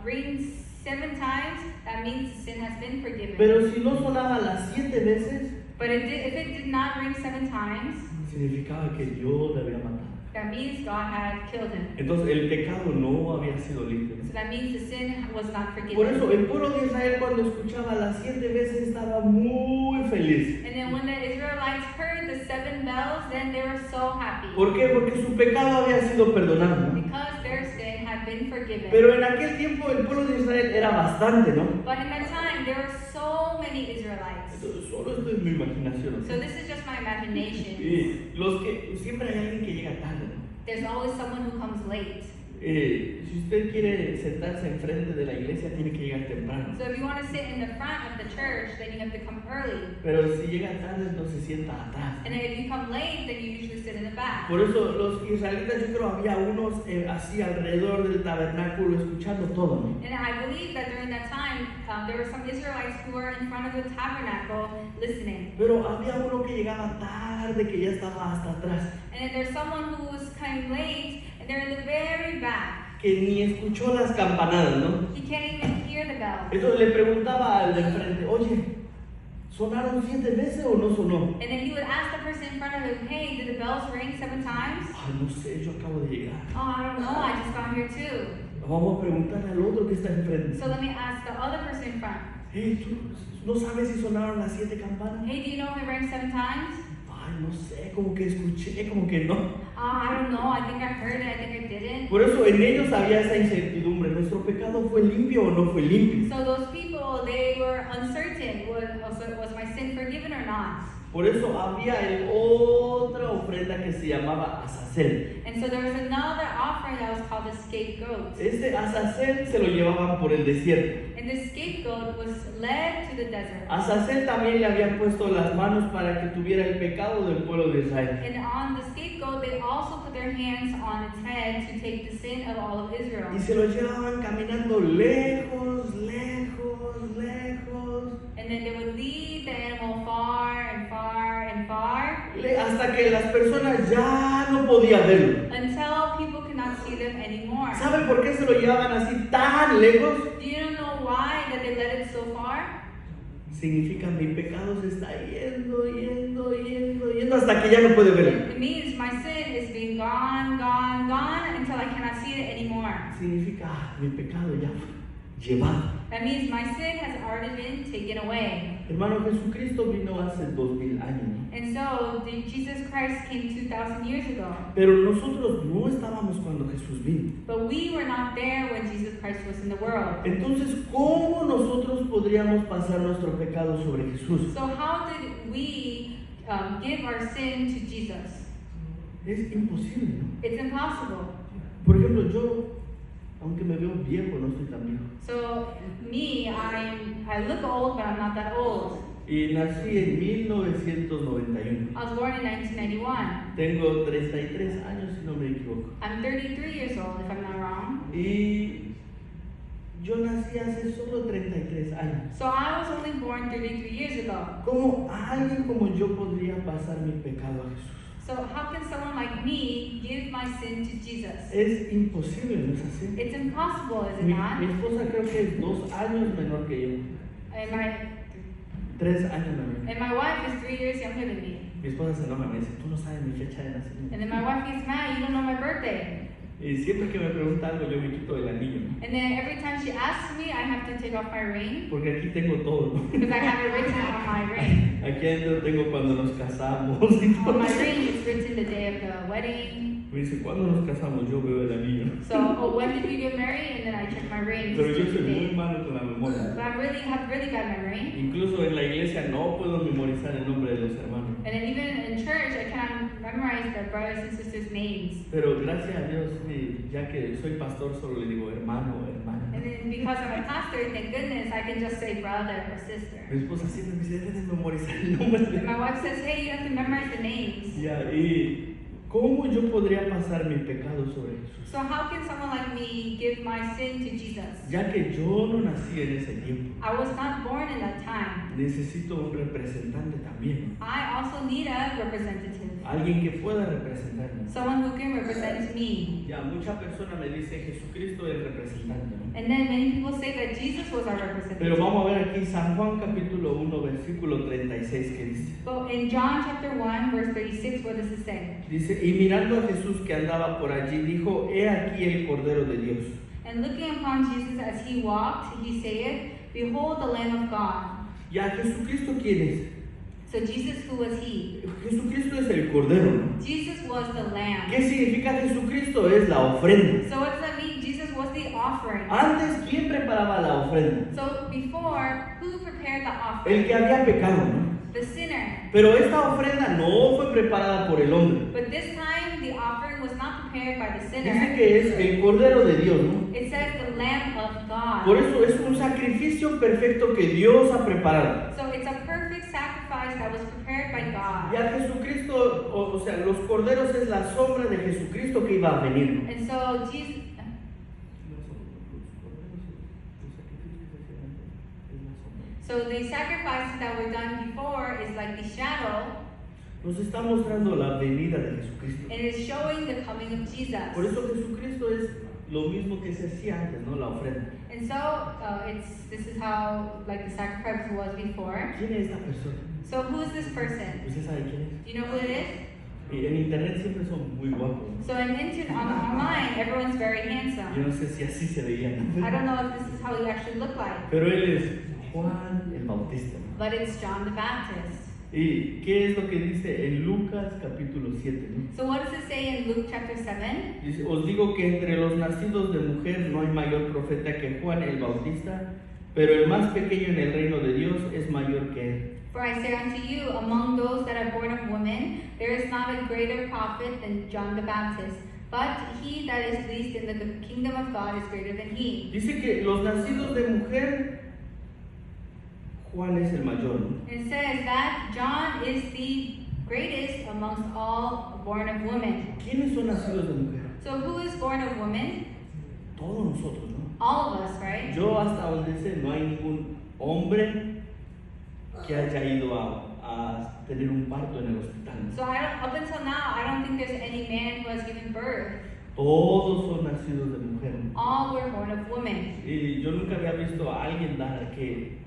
ring 7 times, that means sin has been forgiven. Pero si no sonaba las 7 veces, But if it did not ring 7 times, significaba que Dios le había matado. that means God had killed him. Entonces el pecado no había sido limpio. So that means the sin was not Por forgiven. eso el pueblo de Israel cuando escuchaba las 7 veces estaba muy feliz. And then when the Israelites heard the 7 bells, then they were so happy. ¿Por qué? Porque su pecado había sido perdonado, ¿no? Because their sin had been forgiven. Pero en aquel tiempo el pueblo de Israel era bastante, ¿no? But in that time, there were so many Israelites. Entonces, solo esto es mi imaginación. So this is just my imagination. Y los que siempre hay alguien que llega tarde, ¿no? There's always someone who comes late. Si usted quiere sentarse enfrente de la iglesia, tiene que llegar temprano. So if you want to sit in the front of the church, then you have to come early. Pero si llega tarde, entonces sienta atrás. And then if you come late, then you usually sit in the back. Por eso los israelitas, yo creo, había unos así alrededor del tabernáculo escuchando todo, ¿no? And I believe that during that time, there were some Israelites who were in front of the tabernacle listening. Pero había uno que llegaba tarde, que ya estaba hasta atrás, And then there's someone who was coming late, and they're in the very back. que ni escuchó las campanadas, ¿no? He can't even hear the bell. Entonces le preguntaba al de enfrente, oye, ¿sonaron 7 veces o no sonó? And then he would ask the person in front of him, hey, did the bells ring 7 times? Ay, no sé, yo acabo de llegar. Oh, I don't know, I just got here too. Vamos a preguntarle al otro que está enfrente. So let me ask the other person in front. Hey, ¿tú no sabes si sonaron las 7 campanas? Hey, do you know if it rang 7 times? Ay, no sé, como que escuché, como que no. I don't know, I think I heard it, I think I didn't. Por eso en ellos había esa incertidumbre. ¿Nuestro pecado fue limpio o no fue limpio? So those people, they were uncertain, was my sin forgiven or not? Por eso había otra ofrenda que se llamaba Azazel. And so there was another offering that was called the scapegoat. Este Azazel se lo llevaban por el desierto. And the scapegoat was led to the desert. Azazel también le habían puesto las manos para que tuviera el pecado del pueblo de Israel. And on the scapegoat, they also put their hands on its head to take the sin of all of Israel. Y se lo llevaban caminando lejos, lejos, lejos, And then they would lead the animal far and far and far hasta que las personas ya no podían verlo. until people could not see them anymore. ¿Saben por qué se lo llevaban así tan lejos? Do you know why that they led it so far? Significa mi pecado se está yendo, yendo, yendo, yendo hasta que ya no puede verlo. It means my sin is being gone, gone, gone until I cannot see it anymore. Significa mi pecado ya fue llevado. That means my sin has already been taken away. Hermano, Jesucristo vino hace 2000 años, ¿no? And so Jesus Christ came 2,000 years ago. Pero nosotros no estábamos cuando Jesús vino. But we were not there when Jesus Christ was in the world. Entonces, ¿cómo nosotros podríamos pasar nuestro pecado sobre Jesús? So how did we give our sin to Jesus? Es imposible, ¿no? It's impossible. Por ejemplo, yo, aunque me veo viejo, no estoy tan viejo. So me, I look old, but I'm not that old. Y nací en 1991. I was born in 1991. Tengo 33 años, si no me equivoco. I'm 33 years old, if I'm not wrong. Y yo nací hace solo 33 años. So I was only born 33 years ago. ¿Cómo alguien como yo podría pasar mi pecado a Jesús? So how can someone like me give my sin to Jesus? Es imposible, ¿no es así? It's impossible, is it Mi not? esposa creo que es 2 años menor que yo. And 3 años menor. my wife is 3 years younger than me. Mi esposa se enoja, me dice, tú no sabes mi fecha de nacimiento. And then my wife gets mad, you don't know my birthday. Y siempre que me pregunta algo, yo me quito el anillo, ¿no? And then every time she asks me, I have to take off my ring Porque aquí tengo todo, ¿no? because I have it written on my ring. Aquí adentro tengo cuando nos casamos y On todo. my ring, it's written the day of the wedding. Me dice, ¿cuándo nos casamos? Yo veo el anillo. So, when did we get married? And then I check my ring. Pero just yo to soy the muy day. malo con la But memoria. I have really bad memory. Incluso en la iglesia no puedo memorizar el nombre de los hermanos. And then even in church, I cannot memorize the brothers and sisters' names. Pero gracias a Dios, ya que soy pastor, solo le digo hermano o hermana. And then because I'm a pastor, thank goodness, I can just say brother or sister. Mi esposa siempre me dice, debes de memorizar el nombre de And my wife says, hey, you have to memorize the names. Ya, y ¿cómo yo podría pasar mi pecado sobre Jesús? So how can someone like me give my sin to Jesus? Ya que yo no nací en ese tiempo, I was not born in that time. necesito un representante también. I also need a representative. Alguien que pueda representarme. Someone who can represent me. Ya, muchas personas me dicen Jesucristo es el representante, ¿no? And then many people say that Jesus was our representative. Pero vamos a ver aquí San Juan capítulo 1 versículo 36 que dice. But in John chapter 1, verse 36, what does it say? Dice, y mirando a Jesús que andaba por allí, dijo, he aquí el Cordero de Dios. And looking upon Jesus as he walked, he saith, behold the Lamb of God. Ya, Jesucristo, ¿quién es? So Jesus, who was he? Jesucristo es el Cordero, ¿no? Jesus was the Lamb. ¿Qué significa Jesucristo? Es la ofrenda. So what does that mean? Jesus was the offering. Antes, ¿quién preparaba la ofrenda? So before, who prepared the El offering? que había pecado, ¿no? The sinner. Pero esta ofrenda no fue preparada por el hombre. But this time, the offering was not prepared by the Dice sinner. que es el Cordero de Dios, ¿no? It says the Lamb of Por God. eso es un sacrificio perfecto que Dios ha preparado. So it's a perfect sacrifice that was prepared by God. Ya Jesucristo, o sea, los corderos es la sombra de Jesucristo que iba a venir, ¿no? And so Jesus, so the sacrifices that were done before is like the shadow, Nos está mostrando la venida de Jesucristo. and it's showing the coming of Jesus. Por eso Jesucristo es lo mismo que se hacía antes, ¿no? La ofrenda. And so this is how like the sacrifice was before. ¿Quién es esta persona? So who is this person? ¿Usted sabe quién es? Do you know who it is? Y en internet siempre son muy guapos, ¿no? So online, everyone's very Yo handsome. no sé si así se veían, ¿no? I don't know if this is how he actually looked like, Pero él es Juan el Bautista, ¿no? but it's John the Baptist. ¿Y qué es lo que dice en Lucas capítulo 7, ¿no? So what does it say in Luke chapter 7? Dice, os digo que entre los nacidos de mujer no hay mayor profeta que Juan el Bautista, pero el más pequeño en el reino de Dios es mayor que él. For I say unto you, among those that are born of women, there is not a greater prophet than John the Baptist. But he that is least in the kingdom of God is greater than he. Dice que los nacidos de mujer, Juan es el mayor, ¿no? It says that John is the greatest amongst all born of women. ¿Quiénes son nacidos de mujer? So who is born of woman? Todos nosotros, ¿no? All of us, right? Yo hasta donde sé no hay ningún hombre que haya ido a tener un parto en el hospital. So up until now, I don't think there's any man who has given birth. Todos son nacidos de mujer, ¿no? All were born of women. Y yo nunca había visto a alguien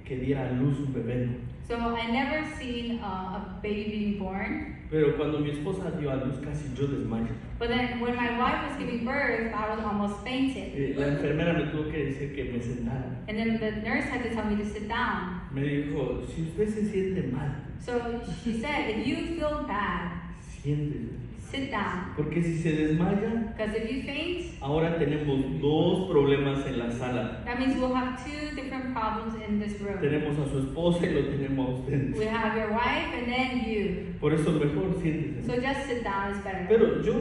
que diera a luz un bebé, ¿no? So I never seen a baby being born. Pero cuando mi esposa dio a luz casi yo desmayo. But then when my wife was giving birth, I was almost fainted. La enfermera me tuvo que decir que me sentara. And then the nurse had to tell me to sit down. Me dijo, si usted se siente mal, So she said, if you feel bad, siéntese. sit down. Porque si se desmaya, Because if you faint, ahora tenemos dos problemas en la sala. that means we'll have two different problems in this room. Tenemos a su esposa y lo tenemos a usted. We have your wife and then you. Por eso es mejor, siéntese. So just sit down is better. Pero yo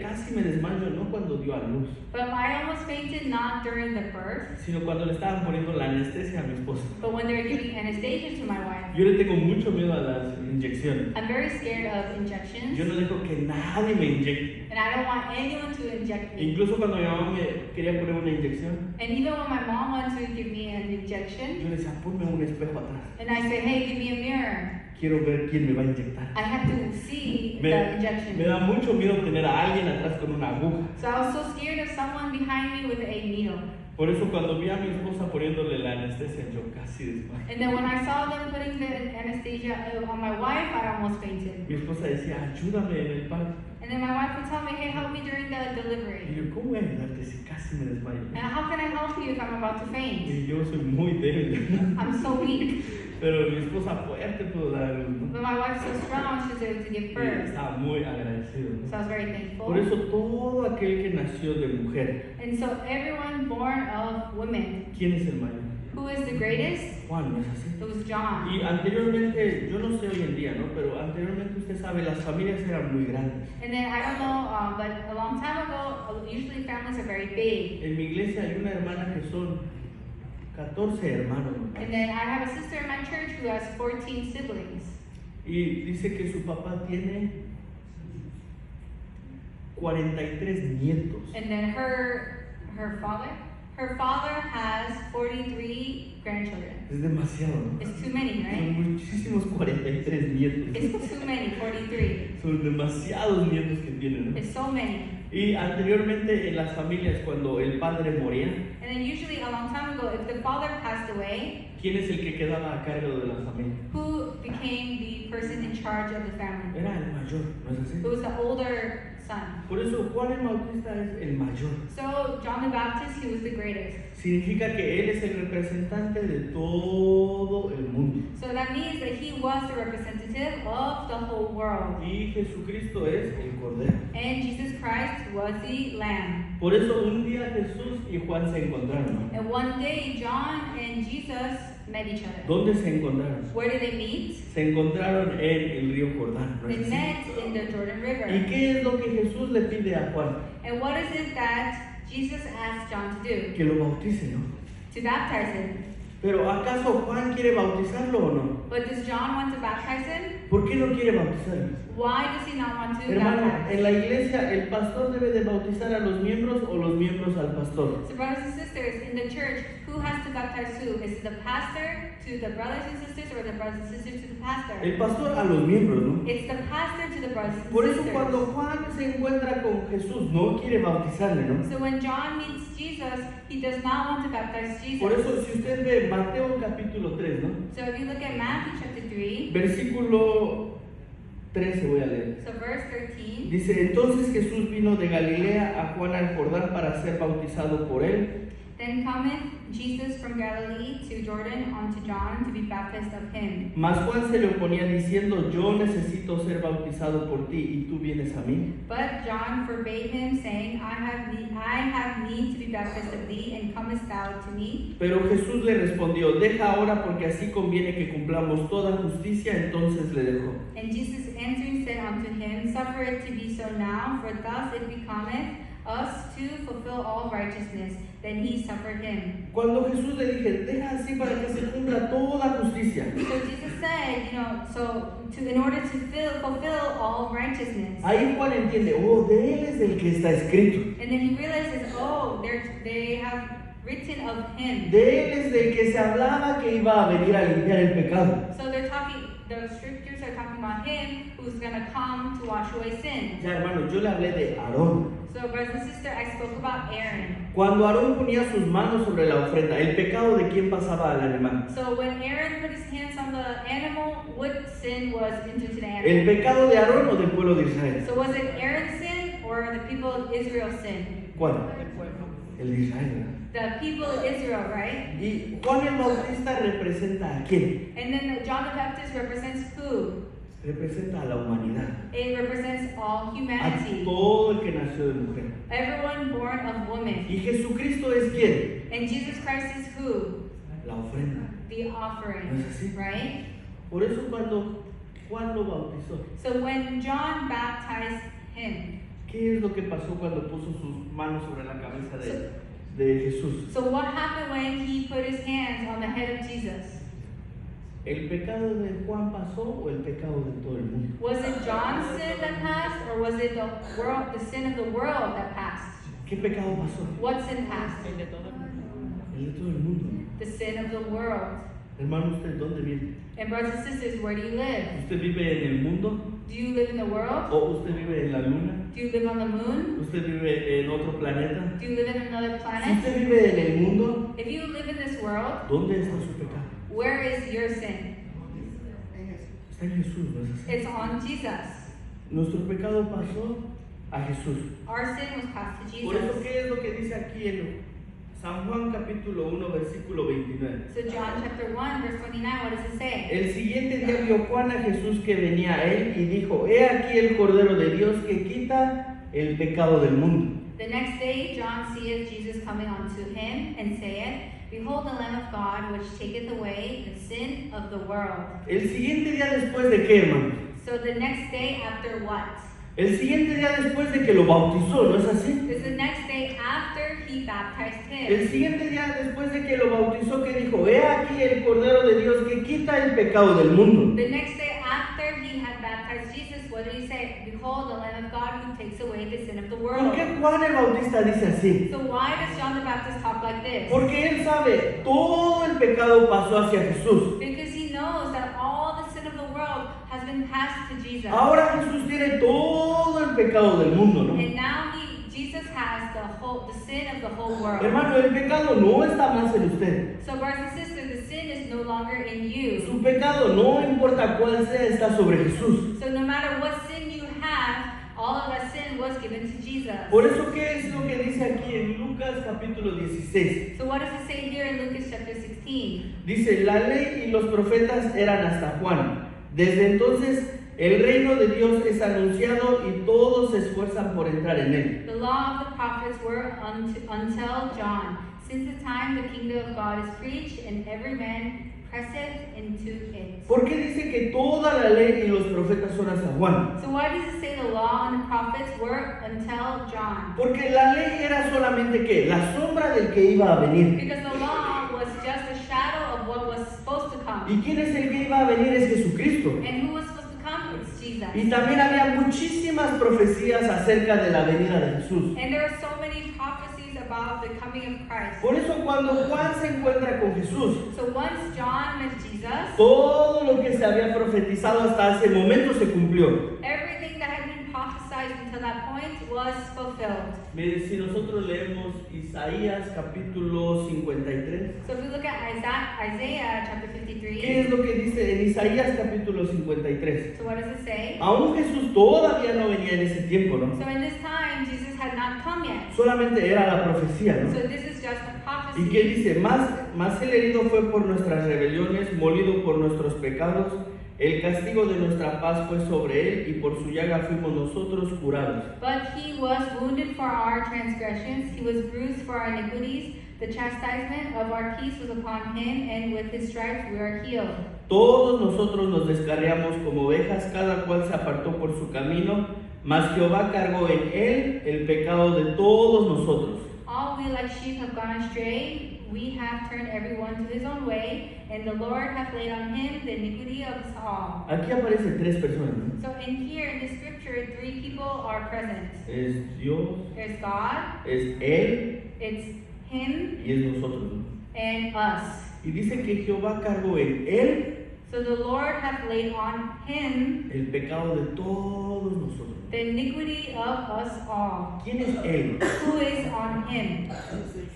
casi me desmayo, no cuando dio a luz, But I almost fainted not during the birth, sino cuando le estaban poniendo la anestesia a mi esposa. but when they were giving anesthesia to my wife. Yo le tengo mucho miedo a las inyecciones. I'm very scared of injections, Yo no dejo que nadie me inyecte. and I don't want anyone to inject me. Incluso cuando mi mamá me quería poner una inyección, And even when my mom wanted to give me an injection, yo le decía, ponme un espejo atrás. and I say, hey, give me a mirror, Quiero ver quién me va a inyectar. I have to see the Me injection. da mucho miedo tener a alguien atrás con una aguja. So I was so scared of someone behind me with a needle. Por eso cuando vi a mi esposa poniéndole la anestesia, yo casi desmayé. And then when I saw them putting the anesthesia on my wife, I almost fainted. Mi esposa decía, ayúdame en el parto. And then my wife would tell me, hey, help me during the Y delivery. yo, ¿cómo voy a ayudarte si casi me desmayo? And how can I help you if I'm about to faint? Y yo soy muy débil. I'm so weak. Pero mi esposa fuerte pudo dar a luz, ¿no? But my wife's so strong, she was able to give Y birth. estaba muy agradecido, So ¿no? I was very thankful. Por eso todo aquel que nació de mujer, And so everyone born of women, ¿quién es el mayor? who is the greatest? Juan, ¿no es así? It was John. Y anteriormente, yo no sé hoy en día, ¿no? Pero anteriormente usted sabe, las familias eran muy grandes. And then I don't know, but a long time ago, usually families are very big. En mi iglesia hay una hermana que son 14 hermanos, ¿no? And then I have a sister in my church who has 14 siblings. Y dice que su papá tiene 43 nietos. And then her father has 43 grandchildren. Es demasiado, ¿no? It's too many, Son right? muchísimos 43 nietos. It's too many, 43. Son demasiados nietos que tienen, ¿no? It's so many. Y anteriormente en las familias, cuando el padre moría, And then usually a long time ago, if the father passed away, ¿quién es el que quedaba a cargo de la familia? who became the person in charge of the family? Era el mayor, ¿no es así? It was the older son. Por eso Juan el Bautista es el mayor. So John the Baptist, he was the greatest. Significa que él es el representante de todo el mundo. So that means that he was the representative of the whole world. Y Jesucristo es el Cordero. And Jesus Christ was the Lamb. Por eso un día Jesús y Juan se encontraron, ¿no? And one day, John and Jesus met each other. ¿Dónde se encontraron? Where did they meet? Se encontraron en el río Jordán, ¿no They es así? met in the Jordan ¿Y River. qué es lo que Jesús le pide a Juan? And what is it that Jesus asked John to do? Que lo bautice, ¿no? To baptize him. Pero ¿acaso Juan quiere bautizarlo o no? But does John want to baptize him? ¿Por qué no quiere bautizarlo? Why does he not want to Hermano, baptize? en la iglesia el pastor debe de bautizar a los miembros o los miembros al pastor. So brothers and sisters, in the church, who has to baptize who? Is it the pastor to the brothers and sisters, or the brothers and sisters to the pastor? El pastor a los miembros, ¿no? It's the pastor to the brothers and Por eso sisters. cuando Juan se encuentra con Jesús, no quiere bautizarle, ¿no? So when John meets Jesus, he does not want to baptize Jesus. Por eso si usted ve Mateo capítulo 3, ¿no? So if you look at Matthew chapter 3, Versículo 13 voy a leer. so verse 13, Dice, entonces Jesús vino de Galilea a Juan al Jordán para ser bautizado por él. then cometh Jesus from Galilee to Jordan unto John to be baptized of him. Mas Juan se le oponía diciendo, yo necesito ser bautizado por ti y tú vienes a mí. But John forbade him, saying, I have need to be baptized of thee, and comest thou to me? Pero Jesús le respondió, deja ahora porque así conviene que cumplamos toda justicia. Entonces le dejó. And Jesus answering said unto him, Suffer it to be so now, for thus it becometh us to fulfill all righteousness. Then he suffered him. Cuando Jesús le dije, deja así para que se cumpla toda justicia. So Jesus said, in order to fulfill all righteousness. Ahí Juan entiende, oh, de él es el que está escrito. And then he realizes, they have written of him. De él es del que se hablaba que iba a venir a limpiar el pecado. So the scriptures are talking about him who's going to come to wash away sin. Ya hermano, yo le hablé de Aarón. So brothers and sisters, I spoke about Aaron. Cuando Aarón ponía sus manos sobre la ofrenda, el pecado de quién pasaba al animal. So when Aaron put his hands on the animal, what sin was into the ¿El animal? pecado de Aarón o del pueblo de Israel? So was it Aaron's sin or the people of Israel's sin? ¿Cuál? El de Israel, ¿verdad? The people of Israel, right? Y Juan el Bautista representa a quién? And then John the Baptist represents who? representa a la humanidad, It represents all a humanity, todo el que nació de mujer. everyone born of woman. ¿Y Jesucristo es quién? And Jesus Christ is who? La ofrenda. The offering, ¿No es así? right? Por eso cuando Juan lo bautizó, So when John baptized him, ¿qué es lo que pasó cuando puso sus manos sobre la cabeza de Jesús? so what happened when he put his hands on the head of Jesus? ¿El pecado de Juan pasó o el pecado de todo el mundo? Was it John's sin that passed, or was it the world, the sin of the world that passed? ¿Qué pecado pasó? What sin passed? El de todo el mundo. The sin of the world. Hermano, ¿usted dónde vive? And brothers and sisters, where do you live? ¿Usted vive en el mundo? Do you live in the world? ¿O usted vive en la luna? Do you live on the moon? ¿Usted vive en otro planeta? Do you live in another Si planet? usted vive en el mundo, If you live in this world, ¿dónde está su pecado? where is your sin? Está en Jesús, ¿no es así? It's on Jesus. Nuestro pecado pasó a Jesús. Our sin was passed to Por eso, Jesus. ¿qué es lo que dice aquí en San Juan capítulo 1, versículo 29? So John chapter 1, verse 29, what does it say? El siguiente día vio Juan a Jesús que venía a él y dijo: He aquí el Cordero de Dios que quita el pecado del mundo. The next day John seeth Jesus coming unto him, and saith, Behold the Lamb of God, which taketh away the sin of the world. El siguiente día después de qué, hermano? So the next day after what? El siguiente día después de que lo bautizó, ¿no es así? It's the next day after he baptized El him. siguiente día después de que lo bautizó, que dijo: He aquí el Cordero de Dios que quita el pecado del mundo. The next day after he had baptized Jesus, what did he say? Behold the Lamb of God who takes away the sin of the ¿Por world. qué Juan el Bautista dice así? So why does John the Baptist talk like this? Porque él sabe, todo el pecado pasó hacia Jesús. Because he knows that all the sin of the world has been passed to Jesus. Ahora Jesús tiene todo el pecado del mundo, ¿no? And now Jesus has the sin of the whole world. Hermano, el pecado no está más en usted. So brothers and sisters, the sin is no longer in you. Su pecado, no importa cuál sea, está sobre Jesús. So no matter what sin you have, all of that sin was given to Jesus. Por eso, ¿qué es lo que dice aquí en Lucas capítulo 16? So what does it say here in Lucas chapter 16? Dice: La ley y los profetas eran hasta Juan. Desde entonces el reino de Dios es anunciado y todos se esfuerzan por entrar en él. The law of the prophets were until John. Since the time the kingdom of God is preached, and every man presseth into it. ¿Por qué dice que toda la ley y los profetas son hasta Juan? So why does it say the law and the prophets were until John? Porque la ley era solamente ¿qué? La sombra del que iba a venir. Because the law was just a shadow of what was supposed to come. ¿Y quién es el que iba a venir? Es Jesucristo. And who was supposed to come? It's Jesus. Y también había muchísimas profecías acerca de la venida de Jesús. And there are so many prophecies about the coming of Christ. Por eso cuando Juan se encuentra con Jesús, So once John met Jesus, todo lo que se había profetizado hasta ese momento se cumplió. everything that had been prophesied until that point was fulfilled. Mire, si nosotros leemos Isaías capítulo 53, So if we look at Isaiah chapter ¿qué 53, es lo que dice en Isaías capítulo 53? so what does it say? Aún Jesús todavía no venía en ese tiempo, ¿no? So in this time, Jesus had not come yet. Solamente era la profecía, ¿no? So this is just a ¿Y qué prophecy. dice? Más el herido fue por nuestras rebeliones, molido por nuestros pecados. El castigo de nuestra paz fue sobre él y por su llaga fuimos nosotros curados. But he was wounded for our transgressions, he was bruised for our iniquities. The chastisement of our peace was upon him, and with his stripes we are healed. Todos nosotros nos descarriamos como ovejas, cada cual se apartó por su camino, mas Jehová cargó en él el pecado de todos nosotros. All we like sheep have gone astray, we have turned everyone to his own way, and the Lord hath laid on him the iniquity of us all. Aquí aparecen tres personas, ¿no? So in here, in the scripture, three people are present. Es Dios, There's God, es él it's him, y es nosotros, ¿no? and us. Y dice que Jehová cargó en él So the Lord hath laid on him el pecado de todos nosotros. the iniquity of us all. ¿Quién es él? Who is on him?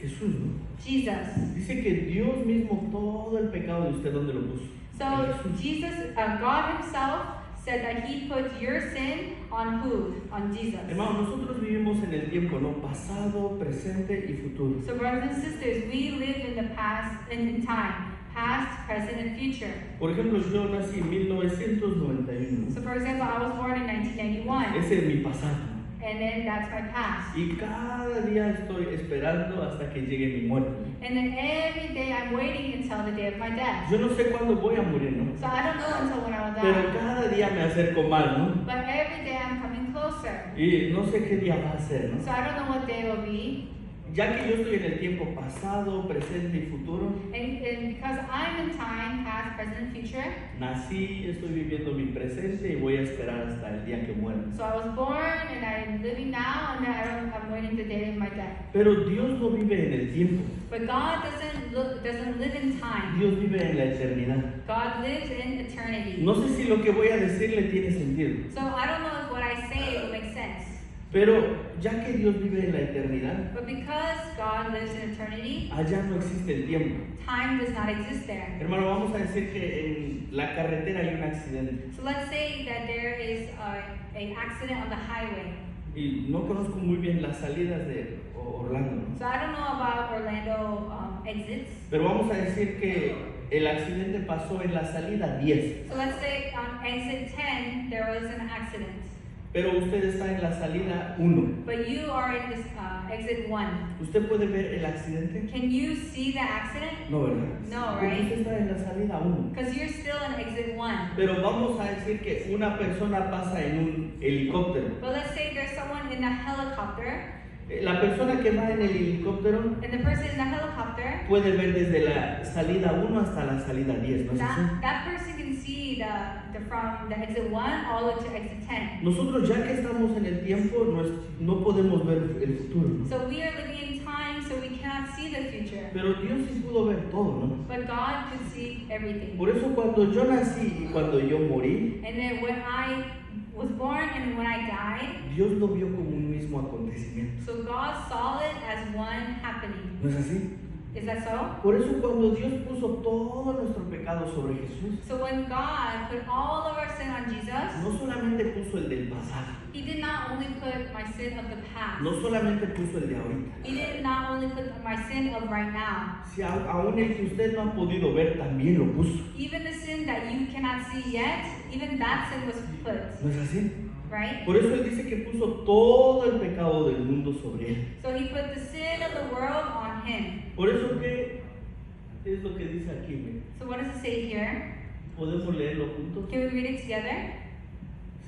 Jesús, ¿no? Jesus. Dice que Dios mismo todo el pecado de usted, ¿dónde lo puso? En So Jesús. Jesus, God himself said that he put your sin on who? On Jesus. Hermano, nosotros vivimos en el tiempo, ¿no? Pasado, presente y futuro. So brothers and sisters, we live in the past and in time, past, present, and future. Por ejemplo, yo nací en 1991. So for example, I was born in 1991, Ese es mi pasado. and then that's my past. Y cada día estoy esperando hasta que llegue mi muerte. And then every day I'm waiting until the day of my death. Yo no sé cuándo voy a morir, ¿no? So I don't know until when I will Pero die. cada día me acerco más, ¿no? But every day I'm coming closer. Y no sé qué día va a ser, ¿no? So I don't know what day it will be. Ya que yo estoy en el tiempo pasado, presente y futuro, And because I'm in time, past, present, and future, nací, estoy viviendo mi presente y voy a esperar hasta el día que muera. so I was born and I'm living now, and I'm waiting the day of my death. Pero Dios no vive en el tiempo, But God doesn't live in time. Dios vive en la eternidad. God lives in eternity. No sé si lo que voy a decirle tiene sentido, So I don't know if what I say will make sense. pero ya que Dios vive en la eternidad, But because God lives in eternity, allá no existe el tiempo. time does not exist there. Hermano, vamos a decir que en la carretera hay un accidente So let's say that there is an accident on the highway. y no conozco muy bien las salidas de Orlando, ¿no? So I don't know about Orlando exits. Pero vamos a decir que el accidente pasó en la salida 10, So let's say on exit 10 there was an accident. pero usted está en la salida 1. But you are in this exit 1. ¿Usted puede ver el accidente? Can you see the accident? No, ¿verdad? No, Porque right? usted está en la salida 1. Because you're still in exit 1. Pero vamos a decir que una persona pasa en un helicóptero. But let's say there's someone in a helicopter, La persona que va en el helicóptero and the person in the helicopter, puede ver desde la salida 1 hasta la salida 10, ¿no es así? that person can see from the exit 1 all the way to exit 10. Nosotros ya que estamos en el tiempo no podemos ver el futuro, ¿no? So we are living in time, so we cannot see the future. Pero Dios sí pudo ver todo, ¿no? But God could see everything. Por eso cuando yo nací y cuando yo morí, And then when I was born and when I died, Dios lo vio como un mismo acontecimiento. so God saw it as one happening. ¿No es así? Is that so? Por eso cuando Dios puso todo nuestro pecado sobre Jesús, So when God put all of our sin on Jesus, no solamente puso el del pasado, He did not only put my sin of the past. no solamente puso el de ahorita, He did not only put my sin of right now. si aún el que usted no ha podido ver también lo puso. Even the sin that you cannot see yet, even that sin was put, ¿No es así? right? Por eso Él dice que puso todo el pecado del mundo sobre Él. So He put the sin of the world on Him. Por eso que es lo que dice aquí, ¿ve? So what does it say here? ¿Podemos leerlo juntos? Can we read it together?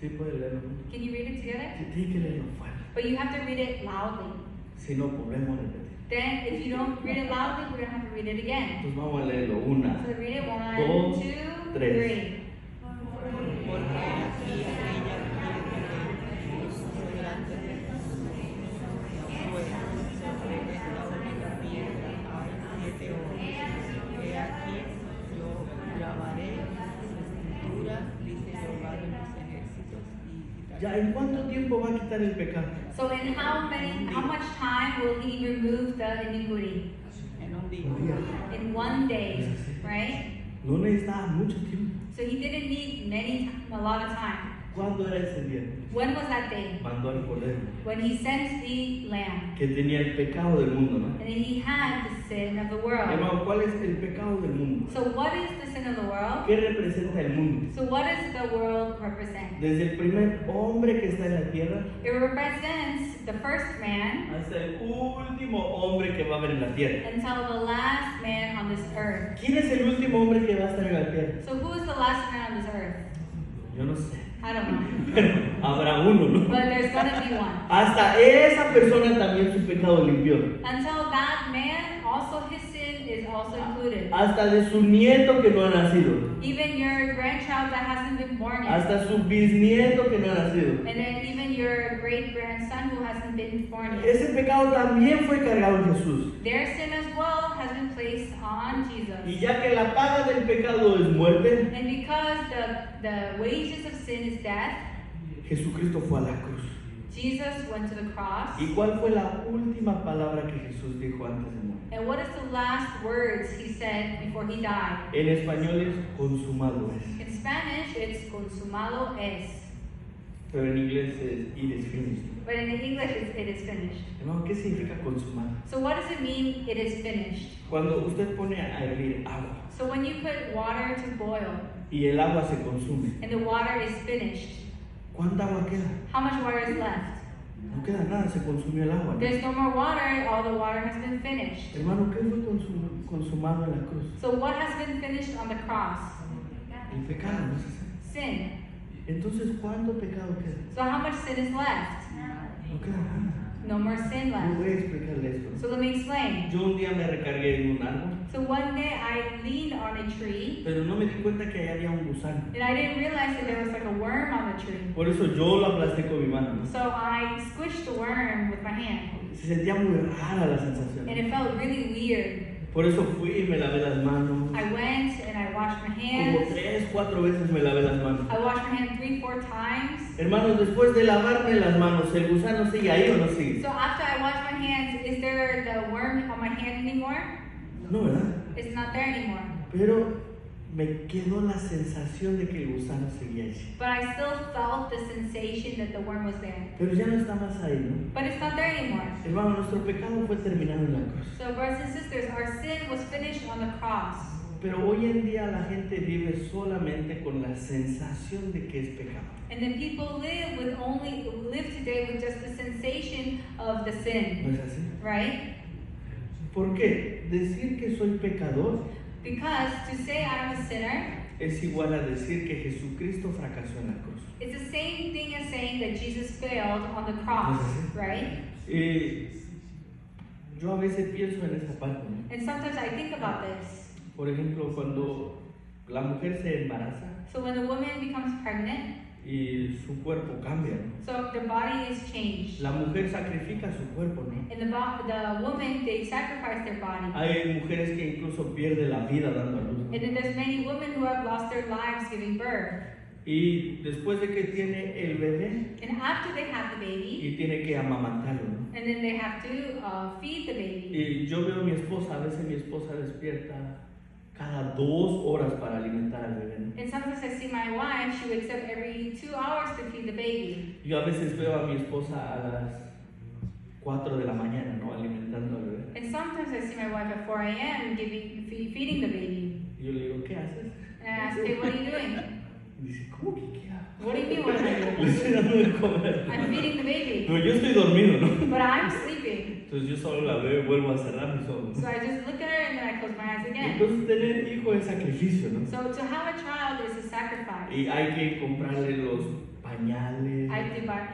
Sí, puede leerlo juntos. Can you read it together? Sí, tiene que leerlo fuerte. But you have to read it loudly. Si no, volvemos a repetir. Then, if you don't read it loudly, we're gonna have to read it again. Entonces vamos a leerlo. Una. So read it one, Dos, two, tres. three. Porque aquí ella justo delante de fue sobre esta única piedra hay 7 horas. He aquí yo grabaré sus escrituras, dice Jehová de los ejércitos, y quitaré. Ya, ¿en cuánto tiempo va a quitar el pecado? So in how much time will He remove the iniquity? En un día. Un día. In one day, right? No necesitaba mucho tiempo. So He didn't need a lot of time. ¿Cuándo era ese día? When was that day? Mandó al cordero, When He sent the Lamb, que tenía el pecado del mundo, ¿no? and then He had the sin of the world. Hermano, ¿cuál es el pecado del mundo? So what is the sin of the world? ¿Qué representa el mundo? So what does the world represent? Desde el primer hombre que está en la tierra It represents the first man hasta el último hombre que va a haber en la tierra. until the last man on this earth. ¿Quién es el último hombre que va a estar en la tierra? So who is the last man on this earth? Yo no sé. I don't know. Pero habrá uno, ¿no? But there's gonna be one. Hasta esa persona también su pecado limpió. Until that man, also his sin is also included. Hasta de su nieto que no ha nacido. Even your grandchild that hasn't been born yet. Hasta su bisnieto que no ha nacido. And then even your great grandson who hasn't been born yet. Ese pecado también fue cargado en Jesús. Their sin as well has been placed on Jesus. Y ya que la paga del pecado es muerte, And because the wages of sin is death, Jesucristo fue a la cruz. Jesus went to the cross. ¿Y cuál fue la última palabra que Jesús dijo antes de morir? And what is the last words He said before He died? En español es consumado es. In Spanish, it's consumado es. Pero en inglés es it is finished. But in the English, it is finished. Hermano, ¿qué significa consumar? So what does it mean, it is finished? Cuando usted pone a hervir agua So when you put water to boil y el agua se consume, and the water is finished, ¿cuánta agua queda? how much water is left? No queda nada, se consumió el agua, ¿no? There's no more water, all the water has been finished. Hermano, ¿qué fue consumado en la cruz? So what has been finished on the cross? El pecado, ¿no es así? Sin. Entonces, ¿cuánto pecado queda? So how much sin is left? No queda nada. No more sin No left. voy a explicarle esto. So let me explain. Yo un día me recargué en un árbol, So one day I leaned on a tree pero no me di cuenta que ahí había un gusano. and I didn't realize that there was like a worm on the tree. Por eso yo lo aplasté con mi mano, ¿no? So I squished the worm with my hand Se sentía muy rara la sensación. and it felt really weird. Por eso fui y me lavé las manos. I went and I washed my Como hands. 3, 4 veces me lavé las manos. I washed my hands 3-4 times. Hermanos, después de lavarme las manos, ¿el gusano sigue ahí o no sigue? So after I washed my hands, is there the worm on my hand anymore? No, ¿verdad? It's not there anymore. Pero me quedó la sensación de que el gusano seguía allí. But I still felt the sensation that the worm was there. Pero ya no está más ahí, ¿no? But it's not there anymore. Hermano, nuestro pecado fue terminado en la cruz. So brothers and sisters, our sin was finished on the cross. Pero hoy en día la gente vive solamente con la sensación de que es pecado. And then people live today with just the sensation of the ¿No sin, es así? right? ¿Por qué? Decir que soy pecador Because to say I'm a sinner, es igual a decir que Jesucristo fracasó en la cruz. it's the same thing as saying that Jesus failed on the cross, right? Yo a veces pienso en esa parte, ¿no? And sometimes I think about this. Por ejemplo, cuando la mujer se embaraza So when the woman becomes pregnant, y su cuerpo cambia, ¿no? so their body is changed. La mujer sacrifica su cuerpo, ¿no? And the woman, they sacrifice their body. Hay mujeres que incluso pierden la vida dando a luz, ¿no? And then there's many women who have lost their lives giving birth. Y después de que tiene el bebé And after they have the baby, y tiene que amamantarlo, ¿no? and then they have to feed the baby. Y yo veo a mi esposa, a veces mi esposa despierta cada 2 horas para alimentar al bebé, ¿no? And sometimes I see my wife, she wakes up every 2 hours to feed the baby. Yo a veces veo a mi esposa a las 4 de la mañana, ¿no? Alimentando al bebé. And sometimes I see my wife at 4 a.m. feeding the baby. Y yo le digo, ¿qué haces? And I ask, hey, what are you doing? Y dice, ¿cómo que qué hago? What do you mean, what am I Le doing? estoy dando de comer. I'm feeding the baby. No, yo estoy dormido, ¿no? But I'm sleeping. Entonces yo solo la veo y vuelvo a cerrar mis ojos. So I just look at her and then I close my eyes again. Entonces tener hijo es sacrificio, ¿no? So to have a child is a sacrifice. Y hay que comprarle los pañales,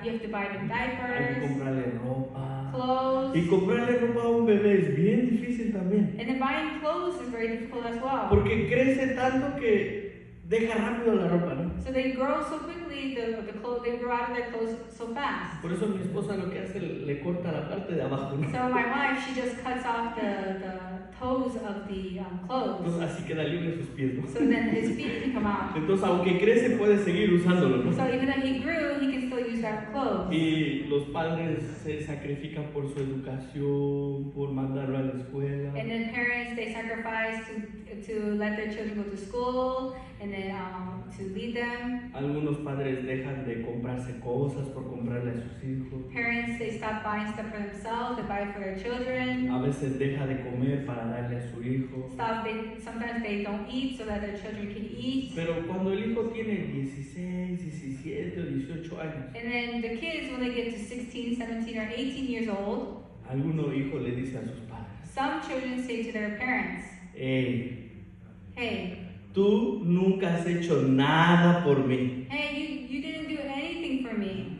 You have to buy them hay que diapers, comprarle ropa. clothes. Y comprarle ropa a un bebé es bien difícil también. And then buying clothes is very difficult as well. Porque crece tanto que deja rápido la ropa, ¿no? So they grow so quickly, the clothes, they grow out of their clothes so fast. Por eso mi esposa lo que hace, le corta la parte de abajo, ¿no? So my wife, she just cuts off the toes of the clothes. Entonces así queda libre sus pies, ¿no? So then his feet can come out. Entonces aunque crece puede seguir usándolo, ¿no? So even though he grew, he can still use that clothes. Y los padres se sacrifican por su educación, por mandarlo a la escuela. And then parents, they sacrifice to let their children go to school and then to lead them. Algunos padres dejan de comprarse cosas por comprarle a sus hijos. Parents, they stop buying stuff for themselves, they buy it for their children. A veces deja de comer para darle a su hijo. Sometimes they don't eat so that their children can eat. Pero cuando el hijo tiene 16, 17 o 18 años, And then the kids, when they get to 16, 17, or 18 years old, alguno hijo le dice a sus padres, some children say to their parents, hey, hey, tú nunca has hecho nada por mí. you didn't do anything for me.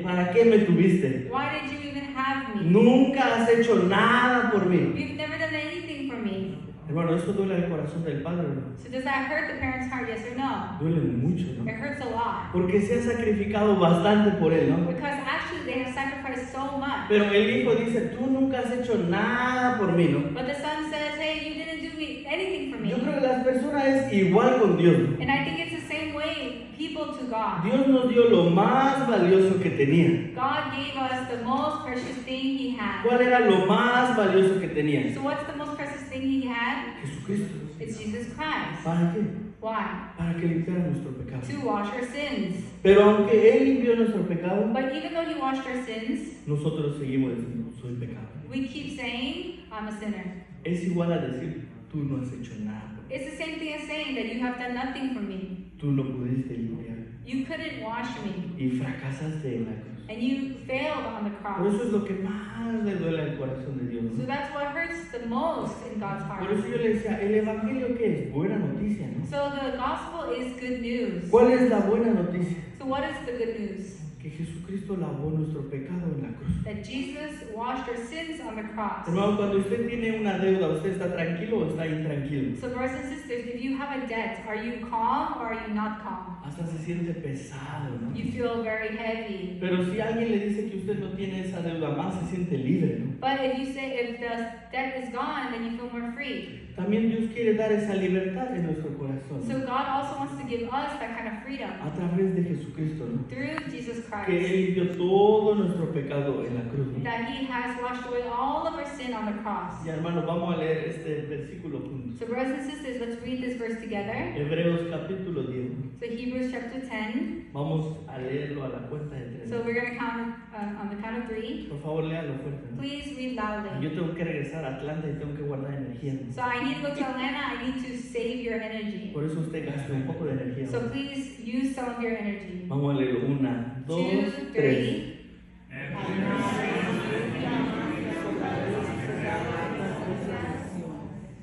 ¿Para qué me tuviste? Why did you even have me? Nunca has hecho nada por mí. You've never done anything for me. Hermano, eso duele al corazón del padre, ¿no? So does that hurt the parent's heart, yes or no? Duele mucho, It ¿no? hurts a lot. Porque se ha sacrificado bastante por él, ¿no? Because actually they have sacrificed so much. Pero el hijo dice, tú nunca has hecho nada por mí, ¿no? But the son says, hey, you didn't do anything for me. Yo creo que las personas es igual con Dios, ¿no? And I think it's the same way people to God. Dios nos dio lo más valioso que tenía. God gave us the most precious thing He had. ¿Cuál era lo más valioso que tenía? So what's the most precious thing He had? Jesucristo. It's Jesus Christ. ¿Para qué? Why? Para que limpiara nuestro pecado. To wash our sins. Pero aunque Él limpió nuestro pecado, But even though he washed our sins, nosotros seguimos diciendo, soy pecador. we keep saying, I'm a sinner. Es igual a decir, tú no has hecho nada. It's the same thing as saying that you have done nothing for me. Tú no pudiste limpiar. You couldn't wash me. Y fracasaste en la cruz. And you failed on the Por eso cross. es lo que más le duele al corazón de Dios, So ¿no? that's what hurts the most in God's Por heart. eso yo le decía, ¿el evangelio qué es? Buena noticia, ¿no? So the gospel is good news. ¿Cuál es la buena noticia? So what is the good news? Que Jesucristo lavó nuestro pecado en la cruz. That Jesus washed our sins on the cross. Hermano, cuando usted tiene una deuda, ¿usted está tranquilo o está intranquilo? So brothers and sisters, if you have a debt, are you calm or are you not calm? Hasta se siente pesado, ¿no? You feel very heavy. Pero si alguien le dice que usted no tiene esa deuda más, se siente libre, ¿no? But if you say if the debt is gone, then you feel more free. También Dios quiere dar esa libertad en nuestro corazón, So ¿no? God also wants to give us that kind of freedom A través de Jesucristo, ¿no? through Jesus Que Christ. Él limpió todo nuestro pecado en la cruz, ¿no? That He has washed away all of our sin on the cross. Y hermano, vamos a leer este versículo juntos. So brothers and sisters, let's read this verse together. Hebreos capítulo 10. So Hebrews chapter 10. Vamos a leerlo a la cuenta de So 3. we're going to count on the count of 3. Por favor, léalo fuerte, ¿no? Please read loudly. Yo tengo que regresar a Atlanta y tengo que guardar energía, ¿no? So I need to go to Atlanta. I need to save your energy. Por eso usted gaste un poco de energía. So ¿no? please use some of your energy. Vamos a leerlo. 1, 2, 2, 3. 3.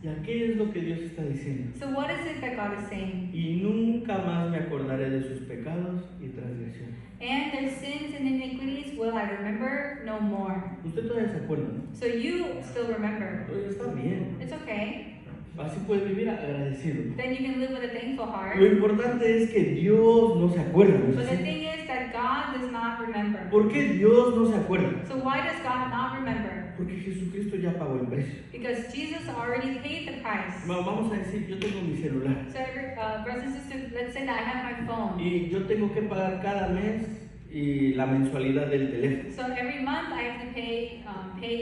¿Y a qué es lo que Dios está diciendo? So what is it that God is saying? Y nunca más me acordaré de sus pecados y transgresiones. And their sins and iniquities will I remember no more. Usted todavía se acuerda, ¿no? So you still remember. Entonces está bien. It's okay. Así puede vivir agradecido. Then you can live with a thankful heart. Lo importante es que Dios no se acuerda, ¿no es But the así? thing is that God does not remember. ¿Por qué Dios no se acuerda? So why does God not remember? Porque Jesucristo ya pagó el precio. Because Jesus already paid the price. Vamos a decir, yo tengo mi celular So brothers and sisters, let's say that I have my phone. y yo tengo que pagar cada mes y la mensualidad del teléfono. So every month I have to pay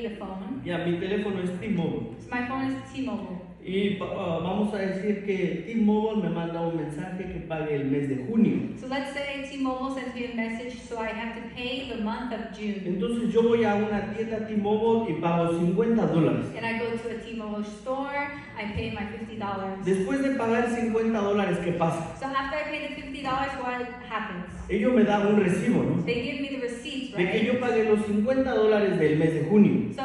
the phone. Ya, mi teléfono es T-Mobile. So my phone is T-Mobile. Y vamos a decir que T-Mobile me manda un mensaje que pague el mes de junio. So let's say T-Mobile sends me a message, so I have to pay the month of June. Entonces yo voy a una tienda T-Mobile y pago $50. And I go to a T-Mobile store, I pay my $50. Después de pagar $50, ¿qué pasa? So after I pay the $50, what happens? Ellos me dan un recibo, ¿no? They give me the receipts, De que right? yo pagué los $50 del mes de junio. So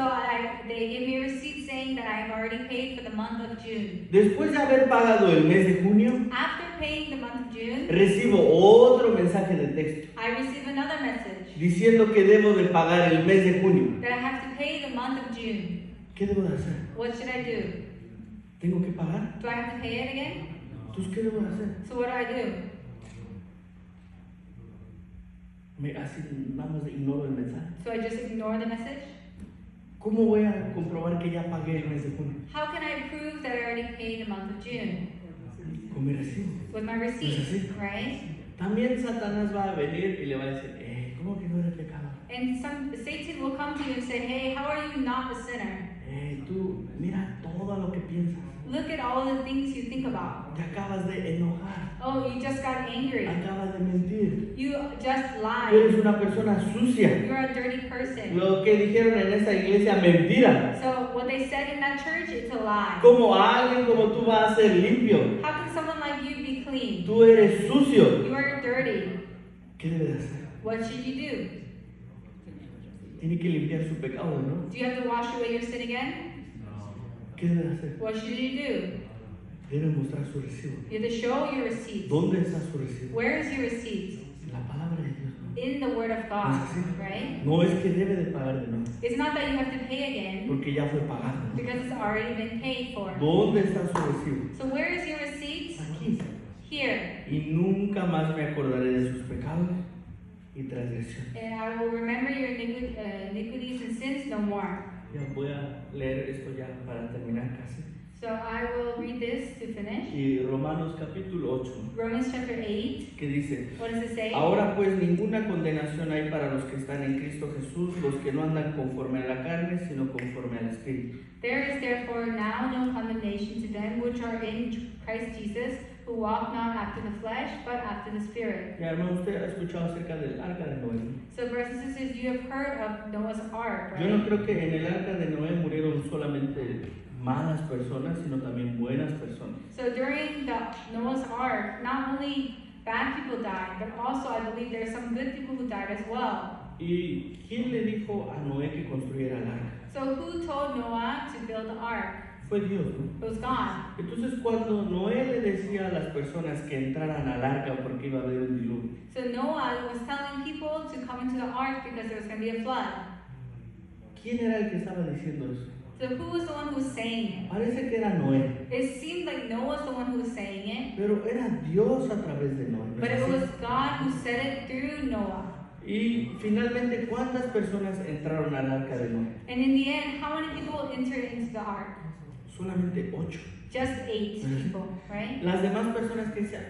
they give me a receipt saying that I have already paid for the month of June. Después de haber pagado el mes de junio, After paying the month of June, recibo otro mensaje de texto I receive another message diciendo que debo de pagar el mes de junio. that I have to pay the month of June. ¿Qué debo de hacer? What should I do? ¿Tengo que pagar? Do I have to pay it again? Entonces, ¿qué debo de hacer? So what do I do? Así nada más ignoro el mensaje. So I just ignore the message? ¿Cómo voy a comprobar que ya pagué el mes de junio? How can I prove that I already paid the month of June? Con mi recibo. With my receipt, right? También Satanás va a venir y le va a decir, ¿cómo que no eres pecador? And Satan will come to you and say, hey, how are you not a sinner? Tú, mira todo lo que piensas. Look at all the things you think about. Te acabas de enojar. Oh, you just got angry. Acabas de mentir. You just Tú lied. eres una persona sucia. You're a dirty person. Lo que dijeron en esta iglesia, mentira. So what they said in that church, it's a lie. ¿Cómo alguien como tú va a ser limpio? How can someone like you be clean? Tú eres sucio. You are dirty. ¿Qué debe de hacer? What should you do? Tiene que limpiar su pecado, ¿no? Do you have to wash away your sin again? ¿Qué debe de hacer? What should you do? Debe mostrar su recibo. You have to show your receipts. ¿Dónde está su recibo? Where is your receipt? En la palabra de Dios, ¿no? In the Word of God, right? No es que debe de pagar de nuevo, It's not that you have to pay again porque ya fue pagado, ¿no? because it's already been paid for. ¿Dónde está su recibo? So where is your receipt? Aquí. Here. Y nunca más me acordaré de sus pecados y transgresiones. And I will remember your iniquities and sins no more. Ya voy a leer esto ya para terminar casi. So I will read this to finish. Y Romanos capítulo 8, Romans chapter 8. que dice: What does it say? ahora pues ninguna condenación hay para los que están en Cristo Jesús, los que no andan conforme a la carne, sino conforme al Espíritu. There is therefore now no condemnation to them which are in Christ Jesus, who walk not after the flesh, but after the Spirit. Ya hermano, usted ha escuchado acerca del arca de Noé. So brothers and sisters, you have heard of Noah's Ark, Yo no right? creo que en el arca de Noé murieron solamente malas personas, sino también buenas personas. So during the Noah's Ark, not only bad people died, but also I believe there are some good people who died as well. ¿Y quién le dijo a Noé que construyera el arca? So who told Noah to build the ark? Fue Dios, ¿no? It was God. Entonces cuando Noé le decía a las personas que entraran al arca porque iba a haber un diluvio, So Noah was telling people to come into the ark because there was going to be a flood. ¿quién era el que estaba diciendo eso? So who was the one who was saying it? Parece que era Noé, It seemed like Noah was the one who was saying it, pero era Dios a través de Noé, ¿no but es it así? was God who said it through Noah. Y finalmente, ¿cuántas personas entraron al arca de Noé? And in the end, how many people entered into the ark? Solamente 8. Just 8 people, right? Las demás personas que decían,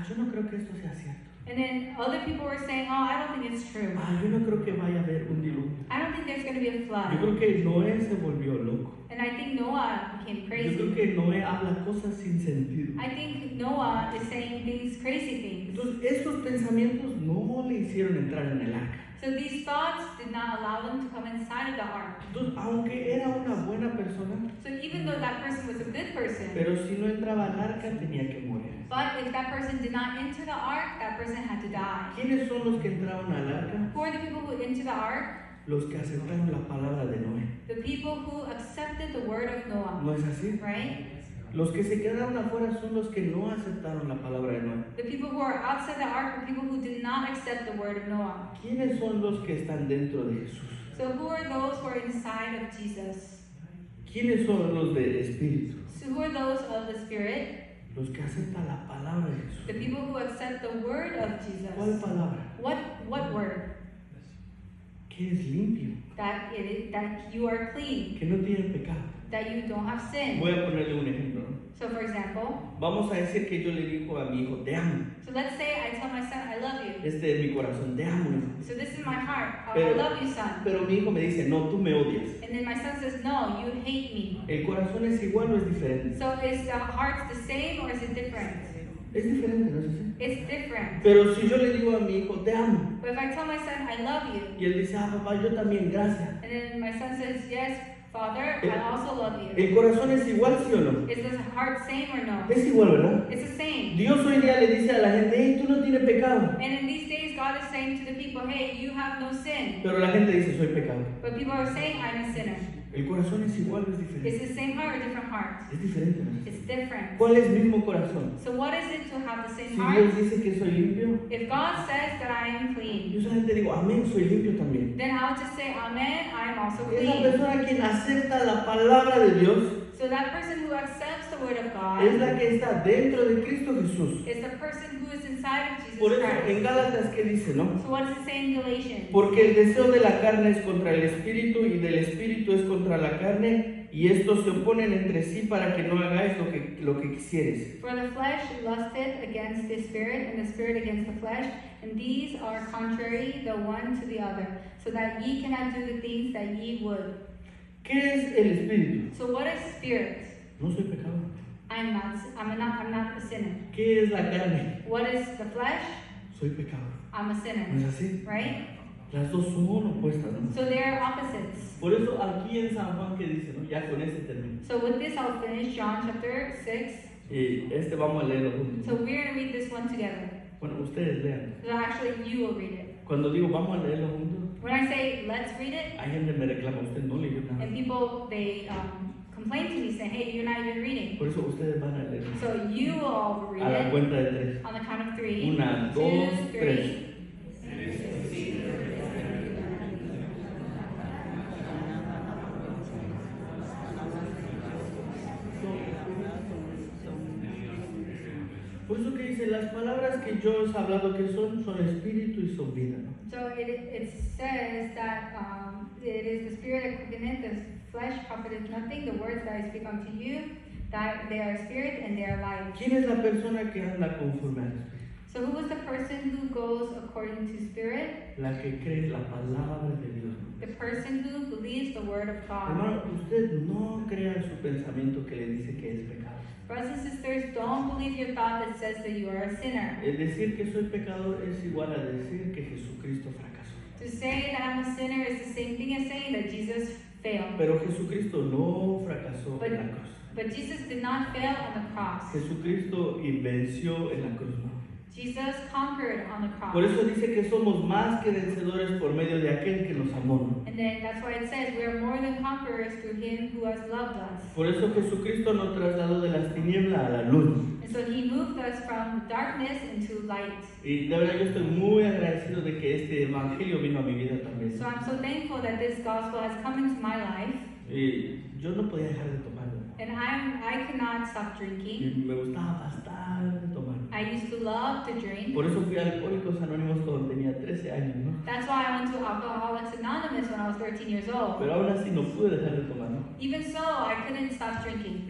yo no creo que esto sea cierto. And then other people were saying, oh, I don't think it's true. Yo no creo que vaya a haber un diluvio. I don't think there's going to be a Yo flood. creo que Noé se volvió loco. And I think Noah became Yo creo crazy. que Noé habla cosas sin sentido. I think Noah is saying things, crazy things. Entonces, estos pensamientos no le hicieron entrar en el arca. So these thoughts did not allow them to come inside of the ark. Entonces, aunque era una buena persona, So even though that person was a good person, pero si no entraba al arca tenía que morir. but if that person did not enter the ark, that person had to die. ¿Quiénes son los que entraron al arca? Who are the people who entered the ark? Los que aceptaron la palabra de Noé. The people who accepted the word of Noah, ¿No es así? right? Los que se quedaron afuera son los que no aceptaron la palabra de Noé. The people who are outside the ark were people who did not accept the word of Noah. ¿Quiénes son los que están dentro de Jesús? So who are those who are inside of Jesus? ¿Quiénes son los de Espíritu? So who are those of the Spirit? Los que aceptan la palabra de Jesús. The people who accept the word of ¿Cuál Jesus. palabra? What word? Que es limpio, That it is, that you are clean, que no tiene pecado. that you don't have sin. Voy a ponerle un ejemplo, ¿no? So for example, Vamos a decir que yo le digo a mi hijo, te amo. so let's say I tell my son, I love you. Este es mi corazón, te amo, hijo. So this is my heart. I Pero- love you, son. Pero mi hijo me dice, no, tú me odias. And then my son says, no, you hate me. ¿El corazón es igual o es diferente? So is the heart the same or is it different? Es diferente, ¿no es así? It's different. Pero si yo le digo a mi hijo, te amo, But if I tell my son, I love you, y él dice, papá, yo también, gracias. and then my son says, yes, Father, I also love you. ¿El corazón es igual, sí o no? Is the heart same or no? Es igual, ¿verdad? It's the same. Dios hoy día le dice a la gente, hey, tú no tienes pecado. And in these days, God is saying to the people, hey, you have no sin. Pero la gente dice, soy pecado. But people are saying, I'm a sinner. ¿El corazón es igual o es Is diferente? the same heart or different heart? Es diferente, ¿no? It's different. ¿Cuál es el mismo corazón? So what is it to have the Si same Dios heart? dice que soy limpio, If God says that I am clean, yo solamente digo, amén, soy limpio también. then I would just say, Amen, I am also Esa clean. persona quien acepta la palabra de Dios So that person who accepts the word of es God la que está dentro de Cristo Jesús. is the person who is inside of Jesus Por eso en Christ. Gálatas, ¿qué dice, no? So what does it say in Galatians? Porque el deseo de la carne es contra el espíritu y del espíritu es contra la carne, y estos se oponen entre sí para que no hagáis lo que quisieres. For the flesh lusteth against the spirit, and the spirit against the flesh, and these are contrary the one to the other, so that ye cannot do the things that ye would. ¿Qué es el espíritu? So what is spirit? No soy pecador. I'm not a sinner. ¿Qué es la carne? What is the flesh? Soy pecador. I'm a ¿No sinner. es así? Right? Las dos son opuestas, ¿no? So they are opposites. Por eso aquí en San Juan, ¿qué dice, no? Ya con ese término. So with this I'll finish John chapter 6. Y vamos a leerlo juntos. So we're going to read this one together. Bueno, ustedes lean. So actually you will read it. Cuando digo vamos a leerlo juntos, When I say let's read it, hay gente que me reclama, usted no leyó nada. and people they complain to me saying, hey, you're not even reading. Por eso ustedes van a leer. So you will all read A la it cuenta de tres. on the count of 3. Una, 2, dos, 3. tres. Por eso que dice, las palabras que yo os he hablado que son espíritu y son vida, ¿no? So it says that it is the spirit that quickeneth, the flesh profiteth nothing. The words that I speak unto you, That they are spirit and they are life. ¿Quién es la persona que anda conforme al Espíritu? So who is the person who goes according to spirit? La que cree la palabra de Dios. The person who believes the word of God. Hermano, usted no crea en su pensamiento que le dice que es pecado. Brothers and sisters, don't believe your thought that says that you are a sinner. El decir que soy pecador es igual a decir que Jesucristo fracasó. To say that I'm a sinner is the same thing as saying that Jesus failed. Pero Jesucristo no fracasó en la cruz. But Jesus did not fail on the cross. Jesucristo venció en la cruz, ¿no? Jesus conquered on the cross. Por eso dice que somos más que vencedores por medio de aquel que nos amó, ¿no? And then that's why it says we are more than conquerors through him who has loved us. Por eso Jesucristo nos trasladó de las tinieblas a la luz. And so he moved us from darkness into light. Y de verdad yo estoy muy agradecido de que este evangelio vino a mi vida también. So I'm so thankful that this gospel has come into my life. Y yo no podía dejar de tomarlo. And I could not stop drinking. Y me gustaba bastante tomar. I used to love to drink. Por eso fui a Alcohólicos Anónimos cuando tenía 13 años, ¿no? That's why I went to Alcoholics Anonymous when I was 13 years old. Pero aún así no pude dejar de tomar, ¿no? Even so, I couldn't stop drinking.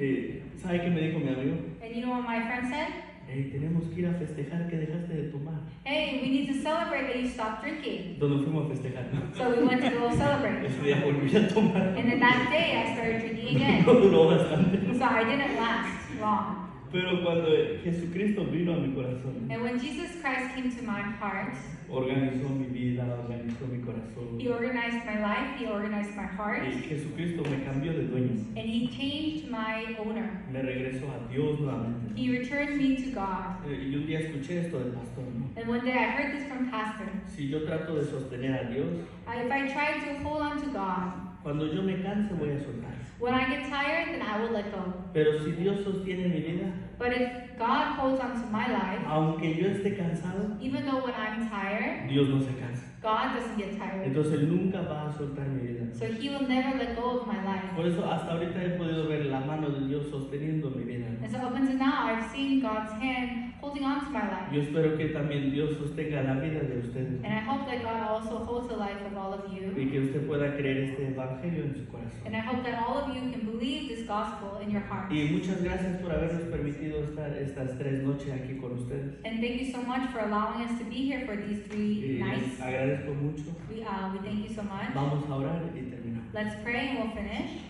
¿Sabe qué me dijo mi amigo? And you know what my friend said? Hey, tenemos que ir a festejar que dejaste de tomar. Hey, we need to celebrate that you stopped drinking. Donde fuimos a festejar, ¿no? So we went to go celebrate. Ese día volví a tomar. And then that day I started drinking again. No duró bastante. So I didn't last long. Pero cuando Jesucristo vino a mi corazón, And when Jesus Christ came to my heart, organizó mi vida, organizó mi corazón. he organized my life, he organized my heart, Y Jesucristo me cambió de dueño. and he changed my owner. Me regresó a Dios nuevamente. He returned me to God. Y un día escuché esto del pastor, ¿no? And one day I heard this from Pastor. Si yo trato de sostener a Dios, If I try to hold on to God, cuando yo me canse voy a soltar. when I get tired, then I will let go. Pero si Dios sostiene mi vida, But if God holds on to my life, aunque yo esté cansado, even though when I'm tired, Dios no se cansa. God doesn't get tired. Entonces Él nunca va a soltar mi vida. So he will never let go of my life. Por eso hasta ahorita he podido ver la mano de Dios sosteniendo mi vida. And so up until now, I've seen God's hand holding on to my life. Yo espero que también Dios sostenga la vida de ustedes And I hope that God also holds the life of all of you. y que usted pueda creer este evangelio en su corazón. And I hope that all of you can believe this gospel in your heart. Y muchas gracias por habernos permitido estar estas 3 noches aquí con ustedes. And thank you so much for allowing us to be here for these 3 Y nights. les agradezco mucho. We thank you so much. Vamos a orar y terminamos. Let's pray and we'll finish.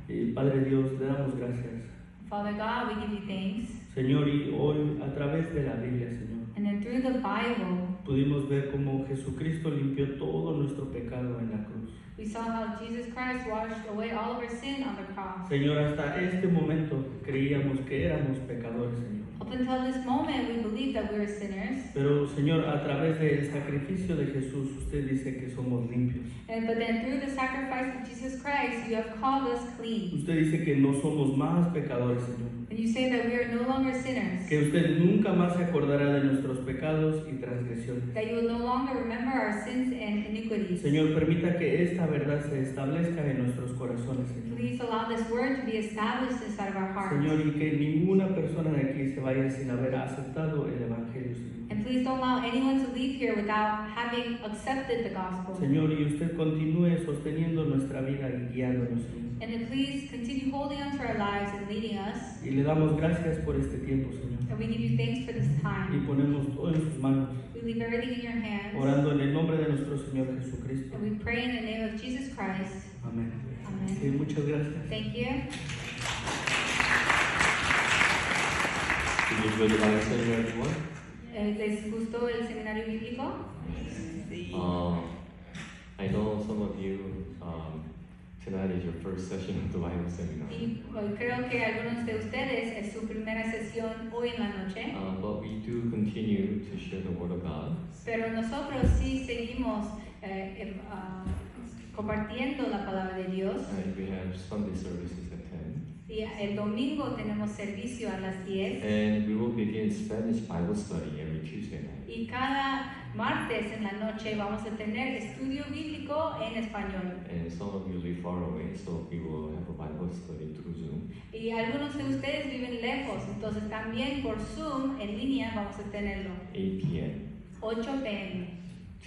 Y Padre Dios, le damos gracias. Father God, we give you thanks. Señor, y hoy a través de la Biblia, Señor, And then through the Bible, pudimos ver cómo Jesucristo limpió todo nuestro pecado en la cruz. we saw how Jesus Christ washed away all of our sin on the cross. Señor, hasta este momento creíamos que éramos pecadores, Señor. Up until this moment, we believed that we were sinners. Pero, Señor, a través del sacrificio de Jesús, usted dice que somos limpios. But then through the sacrifice of Jesus Christ, you have called us clean. Usted dice que no somos más pecadores, Señor. And you say that we are no longer sinners. Que usted nunca más se acordará de nuestros pecados y transgresiones. That you will no longer remember our sins and iniquities. Señor, permita que esta verdad se establezca en nuestros corazones, Señor. Please allow this word to be established inside of our hearts. Señor, y que ninguna persona de aquí se vaya sin haber aceptado el Evangelio, Señor. And please don't allow anyone to leave here without having accepted the gospel. Señor, y usted continúe sosteniendo nuestra vida y guiándonos, Señor. And then please continue holding on to our lives and leading us. Y le damos gracias por este tiempo, Señor. And we give you thanks for this Y time. ponemos todo en sus manos, We leave everything in your hands. orando en el nombre de nuestro Señor Jesucristo. And we pray in the name of Jesus Christ. Amén. Amen. Sí, muchas gracias. Thank you. Did you enjoy the Bible study, everyone? ¿Les gustó el seminario bíblico? Sí. I know some of you, tonight is your first session of the Bible seminar. Y creo que algunos de ustedes es su primera sesión hoy en la noche. But we do continue to share the Word of God. Pero nosotros sí seguimos compartiendo la palabra de Dios. We have Sunday services at 10. Y el domingo tenemos servicio a las 10. And we will begin Spanish Bible study every Tuesday night. Y cada martes en la noche vamos a tener estudio bíblico en español. And some of you live far away, so we will have a Bible study through Zoom. Y algunos de ustedes viven lejos, entonces también por Zoom en línea vamos a tenerlo. 8 p.m. 8 p.m.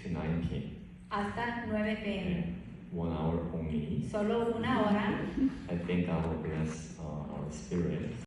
to 9 p.m. hasta 9 p.m. And 1 hour only. Solo una hora. I think I will bless our spirit.